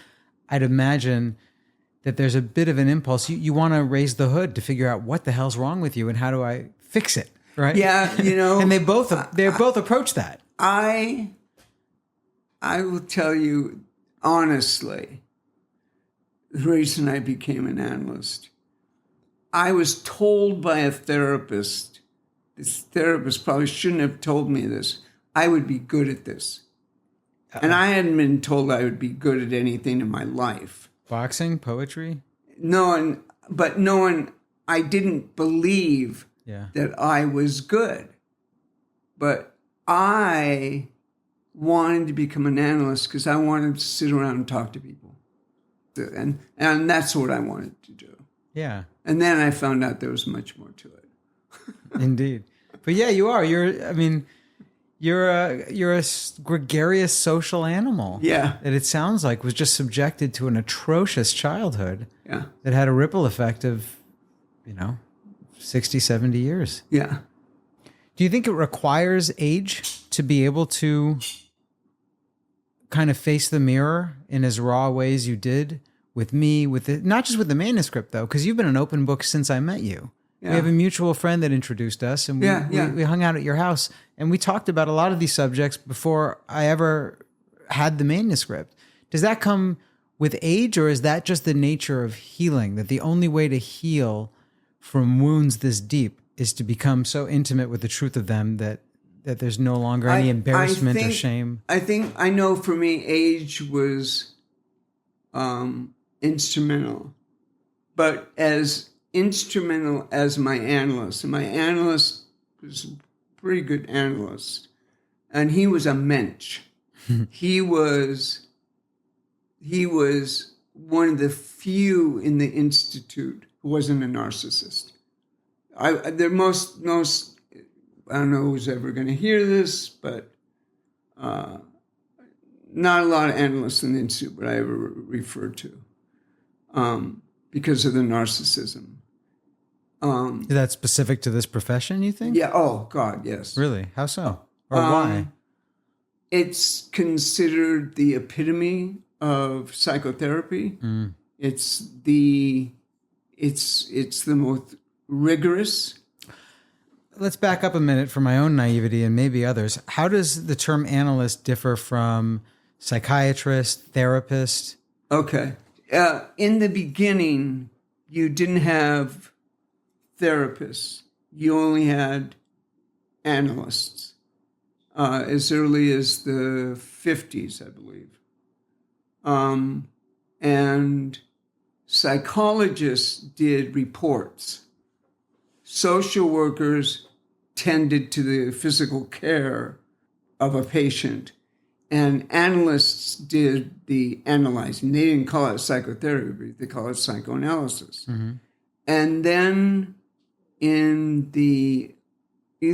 I'd imagine that there's a bit of an impulse. You want to raise the hood to figure out what the hell's wrong with you and how do I fix it, right?
Yeah, you know.
And they both approach that.
I will tell you honestly, the reason I became an analyst, I was told by a therapist, this therapist probably shouldn't have told me this, I would be good at this. And I hadn't been told I would be good at anything in my life.
Boxing, poetry?
I didn't believe that I was good. But I wanted to become an analyst because I wanted to sit around and talk to people. And that's what I wanted to do.
Yeah.
And then I found out there was much more to it.
Indeed. But yeah, you are. You're a gregarious social animal.
Yeah.
That it sounds like was just subjected to an atrocious childhood.
Yeah.
That had a ripple effect of, 60, 70 years.
Yeah.
Do you think it requires age to be able to kind of face the mirror in as raw ways you did with me, not just with the manuscript though, because you've been an open book since I met you. Yeah. We have a mutual friend that introduced us, and we hung out at your house, and we talked about a lot of these subjects before I ever had the manuscript. Does that come with age, or is that just the nature of healing, that the only way to heal from wounds this deep is to become so intimate with the truth of them that there's no longer any embarrassment or shame?
I know for me, age was instrumental, but as instrumental as my analyst, and my analyst was a pretty good analyst, and he was a mensch. He was one of the few in the institute who wasn't a narcissist. I don't know who's ever going to hear this, but not a lot of analysts in the institute would I ever refer to because of the narcissism.
Is that specific to this profession, you think?
Yeah. Oh, God, yes.
Really? How so? Or why?
It's considered the epitome of psychotherapy. It's the most rigorous.
Let's back up a minute for my own naivety and maybe others. How does the term analyst differ from psychiatrist, therapist?
Okay. In the beginning, you didn't have therapists. You only had analysts. As early as the 50s, I believe. And psychologists did reports. Social workers tended to the physical care of a patient, and analysts did the analyzing. They didn't call it psychotherapy, they call it psychoanalysis. And then either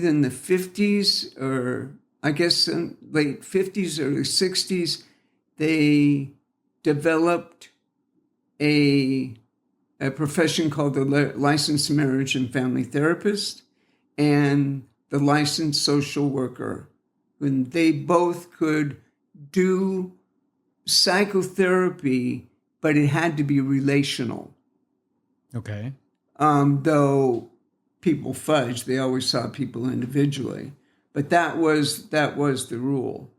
in the 50s or I guess in late 50s, early 60s, they developed a profession called the licensed marriage and family therapist and the licensed social worker. And they both could do psychotherapy, but it had to be relational.
Okay.
Though people fudge, they always saw people individually. But that was the rule.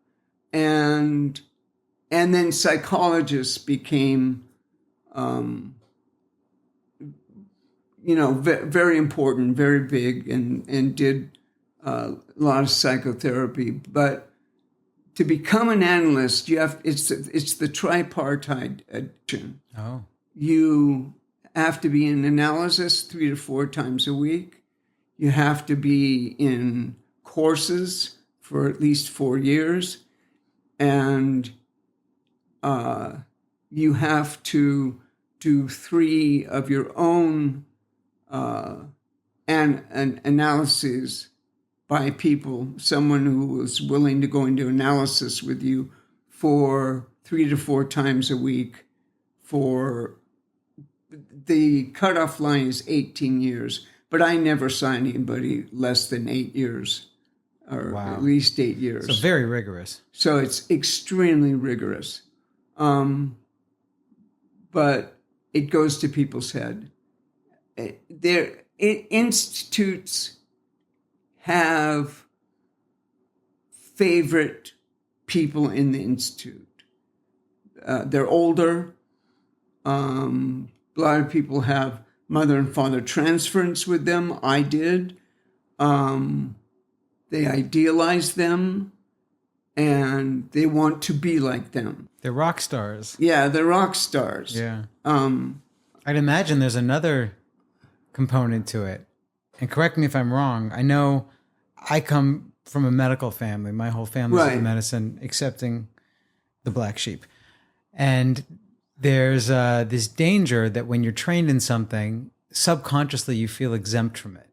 And then psychologists became very important, very big, and did a lot of psychotherapy. But to become an analyst, it's the tripartite addiction.
Oh.
You have to be in analysis 3 to 4 times a week. You have to be in courses for at least 4 years. And you have to do 3 of your own analyses by people, someone who was willing to go into analysis with you for 3 to 4 times a week. For the cutoff line is 18 years, but I never saw anybody less than 8 years, or
Wow.
at least 8 years.
So very rigorous.
So it's extremely rigorous. But it goes to people's head. Institutes have favorite people in the institute. They're older. A lot of people have mother and father transference with them. I did. They idealize them, and they want to be like them.
They're rock stars.
Yeah, they're rock stars.
Yeah. I'd imagine there's another component to it. And correct me if I'm wrong. I know I come from a medical family. My whole family's
Right.
in medicine, excepting the black sheep. And there's this danger that when you're trained in something, subconsciously you feel exempt from it.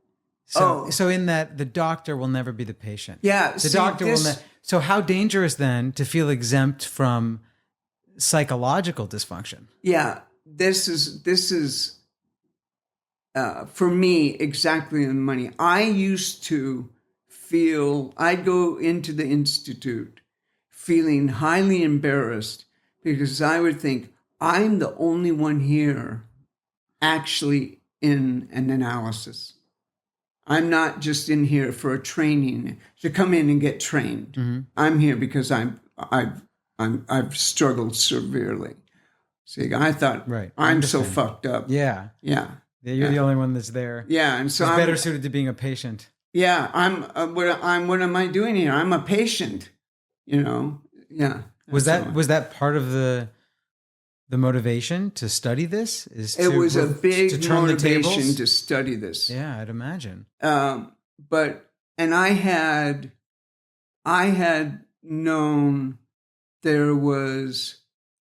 So in that, the doctor will never be the patient.
Yeah,
The doctor will never. So how dangerous then to feel exempt from psychological dysfunction?
Yeah, this is for me exactly the money. I used to feel, I'd go into the institute feeling highly embarrassed because I would think, I'm the only one here actually in an analysis. I'm not just in here for a training, to come in and get trained.
Mm-hmm.
I'm here because I've struggled severely. See, I thought,
Right.
I'm so fucked up.
Yeah.
Yeah.
You're the only one that's there.
Yeah, and so
It's
I'm
better suited to being a patient.
Yeah, what am I doing here? I'm a patient. Yeah.
Was that part of the motivation to study this?
It was a big
to turn the
motivation
tables?
to study this.
Yeah, I'd imagine.
But I had known there was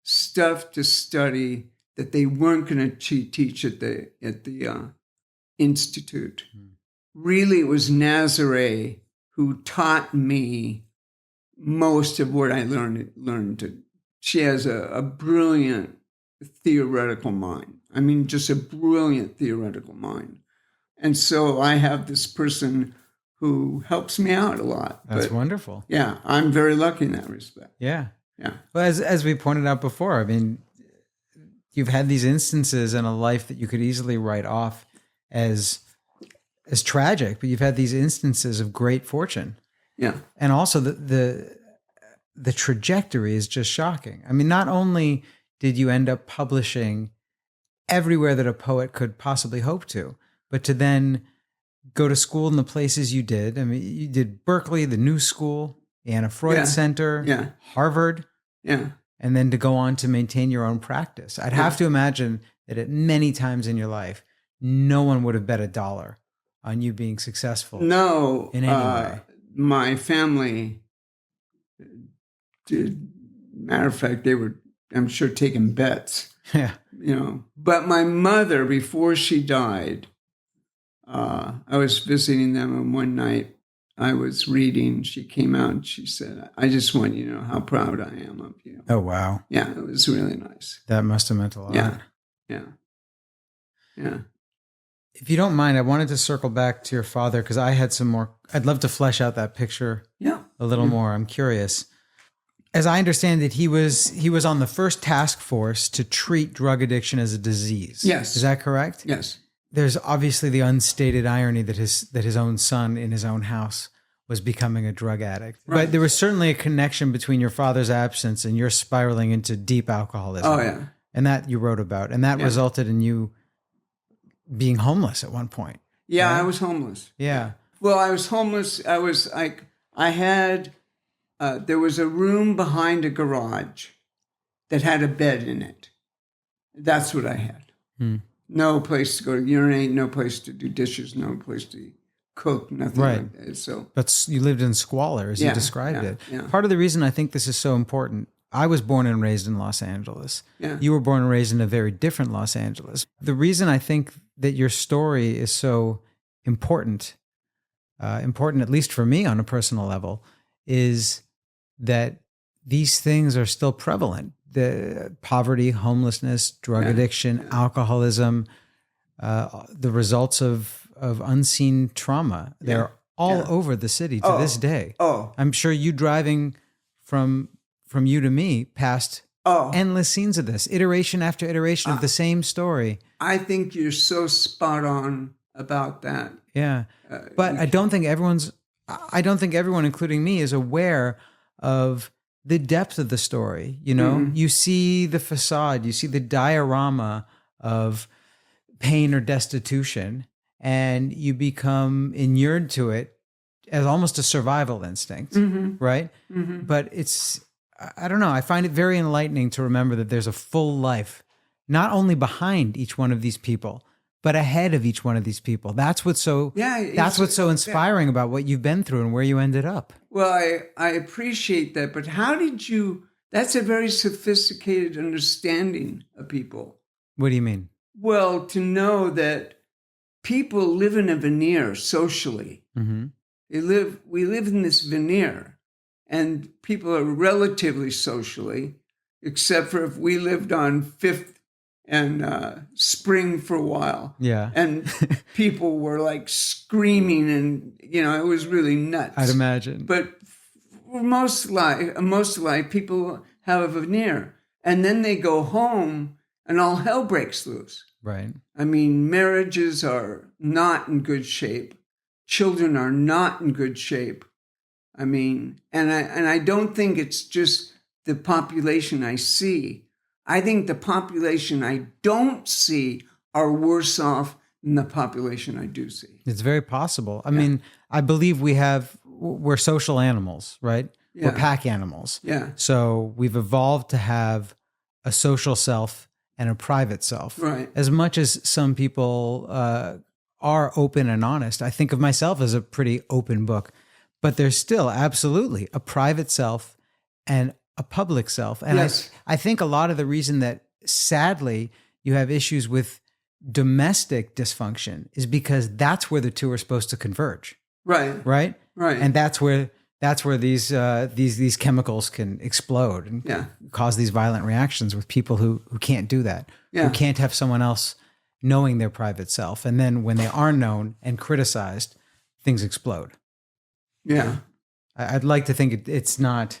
stuff to study that they weren't going to teach at the institute. Really, it was Nazare who taught me most of what I learned. She has a brilliant theoretical mind. I mean, just a brilliant theoretical mind. And so I have this person who helps me out a lot.
That's wonderful.
Yeah, I'm very lucky in that respect.
Yeah.
Yeah.
Well, as we pointed out before, I mean, you've had these instances in a life that you could easily write off as tragic, but you've had these instances of great fortune.
Yeah.
And also the trajectory is just shocking. I mean, not only did you end up publishing everywhere that a poet could possibly hope to, but to then go to school in the places you did. I mean, you did Berkeley, the New School, the Anna Freud Center, Harvard, and then to go on to maintain your own practice. I'd have to imagine that at many times in your life, no one would have bet $1 on you being successful.
No,
in any way.
My family did. Matter of fact, they were, I'm sure, taking bets.
Yeah.
But my mother, before she died, I was visiting them, and one night I was reading. She came out and she said, "I just want you to know how proud I am of you."
Oh, wow.
Yeah, it was really nice.
That must have meant a lot.
Yeah.
If you don't mind, I wanted to circle back to your father because I had some more. I'd love to flesh out that picture a little more. I'm curious. As I understand it, he was on the first task force to treat drug addiction as a disease.
Yes.
Is that correct?
Yes.
There's obviously the unstated irony that his own son in his own house was becoming a drug addict.
Right.
But there was certainly a connection between your father's absence and your spiraling into deep alcoholism.
Oh, yeah.
And that you wrote about. And that resulted in you being homeless at one point.
Yeah,
right?
I was homeless.
Yeah.
Well, I was homeless. I was like, I had, there was a room behind a garage that had a bed in it. That's what I had. No place to go to urinate, no place to do dishes, no place to cook, nothing like that. So,
but you lived in squalor, as you described it.
Yeah.
Part of the reason I think this is so important, I was born and raised in Los Angeles.
Yeah.
You were born and raised in a very different Los Angeles. The reason I think that your story is so important at least for me on a personal level, is that these things are still prevalent. The poverty, homelessness, drug addiction, alcoholism, the results of unseen trauma. They're all over the city to this day.
Oh,
I'm sure you driving from you to me past endless scenes of this, iteration after iteration of the same story.
I think you're so spot on about that.
Yeah. But I don't think everyone, including me, is aware of the depth of the story. You see the facade, you see the diorama of pain or destitution, and you become inured to it as almost a survival instinct, right? Mm-hmm. But I don't know, I find it very enlightening to remember that there's a full life, not only behind each one of these people, but ahead of each one of these people. That's what's so inspiring about what you've been through and where you ended up.
Well, I appreciate that, but how did you, that's a very sophisticated understanding of people.
What do you mean?
Well, to know that people live in a veneer socially. Mm-hmm. We live in this veneer, and people are relatively socially, except for if we lived on Fifth and Spring for a while.
Yeah.
And people were like screaming, and, it was really nuts.
I'd imagine.
But most life, people have a veneer, and then they go home and all hell breaks loose.
Right.
I mean, marriages are not in good shape. Children are not in good shape. I mean, and I don't think it's just the population I see. I think the population I don't see are worse off than the population I do see.
It's very possible. I mean, I believe we're social animals, right?
Yeah.
We're pack animals.
Yeah.
So we've evolved to have a social self and a private self.
Right.
As much as some people are open and honest, I think of myself as a pretty open book, but there's still absolutely a private self and a public self. And
yes.
I think a lot of the reason that sadly you have issues with domestic dysfunction is because that's where the two are supposed to converge.
Right.
Right.
Right.
And that's where these chemicals can explode and cause these violent reactions with people who can't do that, who can't have someone else knowing their private self. And then when they are known and criticized, things explode.
Yeah.
I'd like to think it's not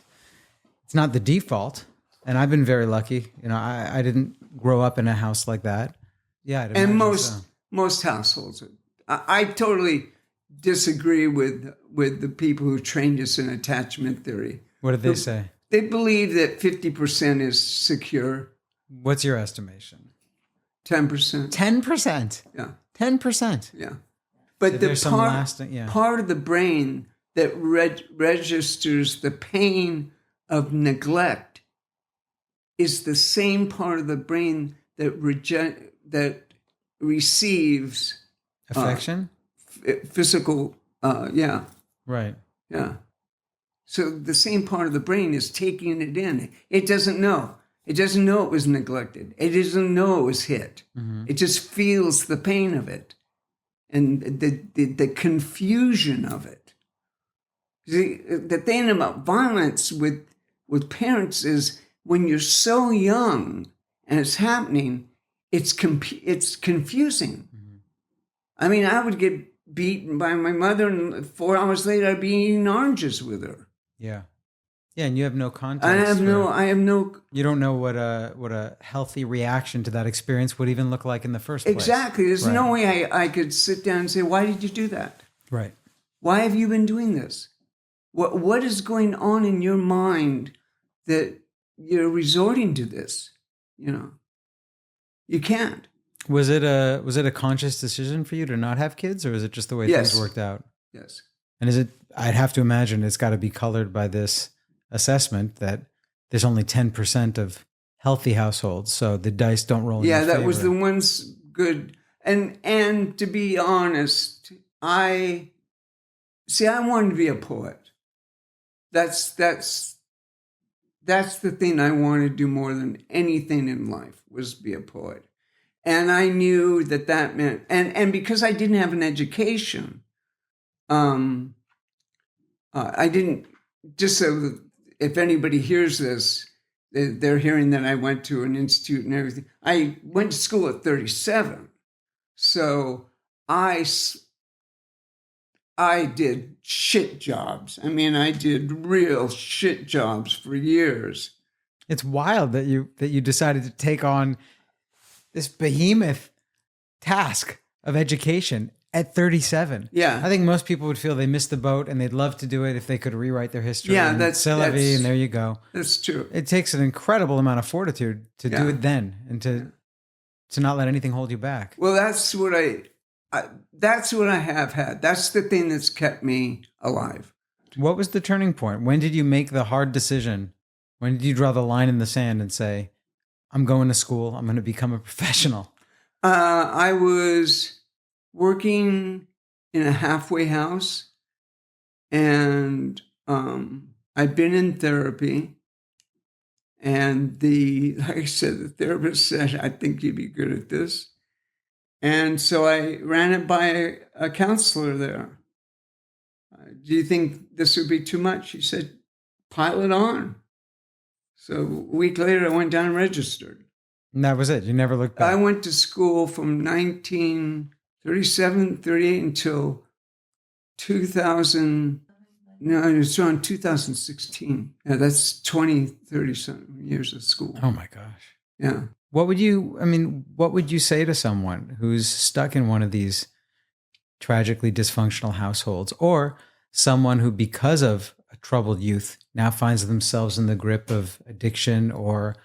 It's not the default. And I've been very lucky. You know, I didn't grow up in a house like that. Yeah.
And most households. I totally disagree with the people who trained us in attachment theory.
What did they say?
They believe that 50% is secure.
What's your estimation?
10%.
10%?
Yeah.
10%?
Yeah. But the part of the brain that registers the pain of neglect is the same part of the brain that receives
affection,
physical. Yeah.
Right.
Yeah. So the same part of the brain is taking it in. It doesn't know. It doesn't know it was neglected. It doesn't know it was hit. Mm-hmm. It just feels the pain of it and the confusion of it. The thing about violence with parents is when you're so young and it's happening, it's confusing. Mm-hmm. I mean, I would get beaten by my mother, and 4 hours later, I'd be eating oranges with her.
Yeah, yeah, and you have no context.
I have no.
You don't know what a healthy reaction to that experience would even look like in the first place.
Exactly. There's no way I could sit down and say, "Why did you do that?
Right.
Why have you been doing this? What is going on in your mind that you're resorting to this? You know, you can't."
Was it a conscious decision for you to not have kids, or is it just the way things worked out?
Yes.
And is it? I'd have to imagine it's got to be colored by this assessment that there's only 10% of healthy households, so the dice don't roll.
Yeah,
in your
that
favor.
was the ones good. And to be honest, I wanted to be a poet. That's the thing I wanted to do more than anything in life was be a poet. And I knew that meant, and because I didn't have an education, I didn't, just so that if anybody hears this, they're hearing that I went to an institute and everything. I went to school at 37. So I did shit jobs. I mean, I did real shit jobs for years.
It's wild that you decided to take on this behemoth task of education at 37.
Yeah.
I think most people would feel they missed the boat and they'd love to do it if they could rewrite their history.
Yeah,
and
that's
and there you go.
That's true.
It takes an incredible amount of fortitude to do it then and to not let anything hold you back.
Well, that's what I have had. That's the thing that's kept me alive.
What was the turning point? When did you make the hard decision? When did you draw the line in the sand and say, I'm going to school, I'm going to become a professional?
I was working in a halfway house, and I'd been in therapy. And like I said, the therapist said, I think you'd be good at this. And so I ran it by a counselor there. Do you think this would be too much? He said, pile it on. So a week later, I went down and registered.
And that was it. You never looked back.
I went to school from 1937, 38 until 2000. No, it was around 2016. Yeah, that's 30 something years of school.
Oh my gosh.
Yeah.
What would you say to someone who's stuck in one of these tragically dysfunctional households, or someone who, because of a troubled youth, now finds themselves in the grip of addiction or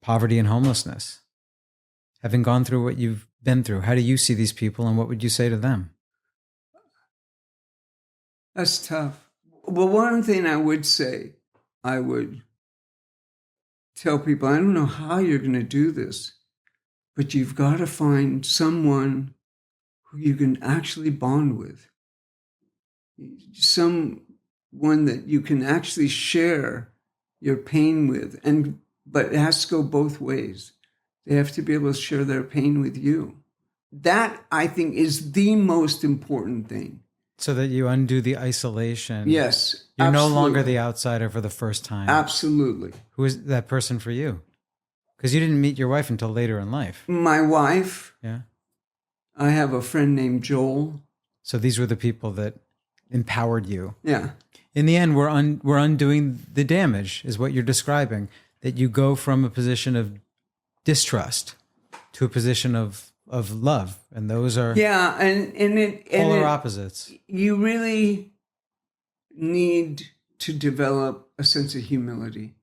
poverty and homelessness? Having gone through what you've been through, how do you see these people and what would you say to them?
That's tough. Well, one thing I would say, I would tell people, I don't know how you're going to do this, but you've got to find someone who you can actually bond with. Someone that you can actually share your pain with. But it has to go both ways. They have to be able to share their pain with you. That, I think, is the most important thing.
So that you undo the isolation.
Yes.
You're
absolutely.
No longer the outsider for the first time.
Absolutely.
Who is that person for you? Because you didn't meet your wife until later in life.
My wife.
Yeah.
I have a friend named Joel.
So these were the people that empowered you.
Yeah.
in the end, we're undoing the damage, is what you're describing. That you go from a position of distrust to a position of love, and those are
polar
opposites.
You really need to develop a sense of humility,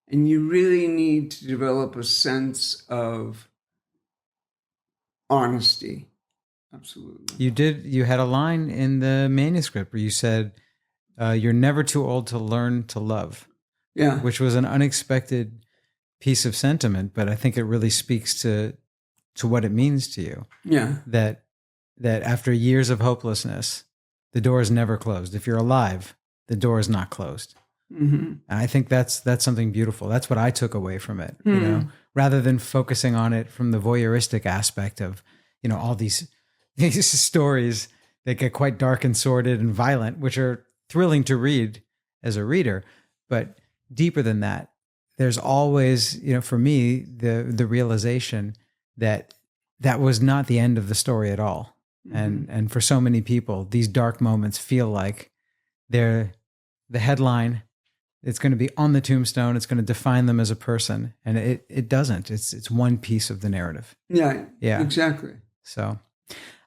and you really need to develop a sense of honesty. Absolutely.
You had a line in the manuscript where you said, "You're never too old to learn to love."
Yeah,
which was an unexpected piece of sentiment, but I think it really speaks to what it means to you.
Yeah.
That after years of hopelessness, the door is never closed. If you're alive, the door is not closed.
Mm-hmm.
And I think that's something beautiful. That's what I took away from it, you know, rather than focusing on it from the voyeuristic aspect of, you know, all these stories that get quite dark and sordid and violent, which are thrilling to read as a reader. But deeper than that, there's always, you know, for me, the realization that was not the end of the story at all. Mm-hmm. And for so many people, these dark moments feel like they're the headline. It's going to be on the tombstone. It's going to define them as a person. And it doesn't. It's one piece of the narrative.
Yeah.
Yeah.
Exactly.
So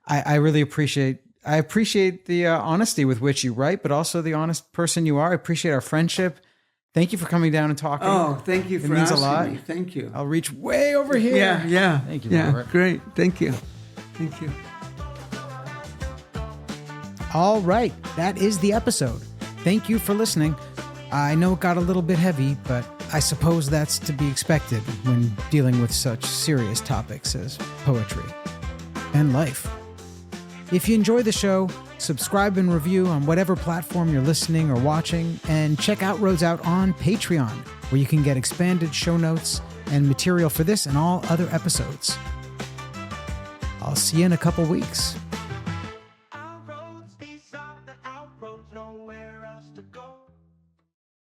I really appreciate the honesty with which you write, but also the honest person you are. I appreciate our friendship. Thank you for coming down and talking.
Oh, thank you for asking me. It means a lot. Thank you.
I'll reach way over here.
Yeah.
Thank you,
yeah,
Robert.
Great. Thank you. Thank you.
All right. That is the episode. Thank you for listening. I know it got a little bit heavy, but I suppose that's to be expected when dealing with such serious topics as poetry and life. If you enjoy the show, subscribe and review on whatever platform you're listening or watching, and check out Roads Out on Patreon, where you can get expanded show notes and material for this and all other episodes. I'll see you in a couple weeks.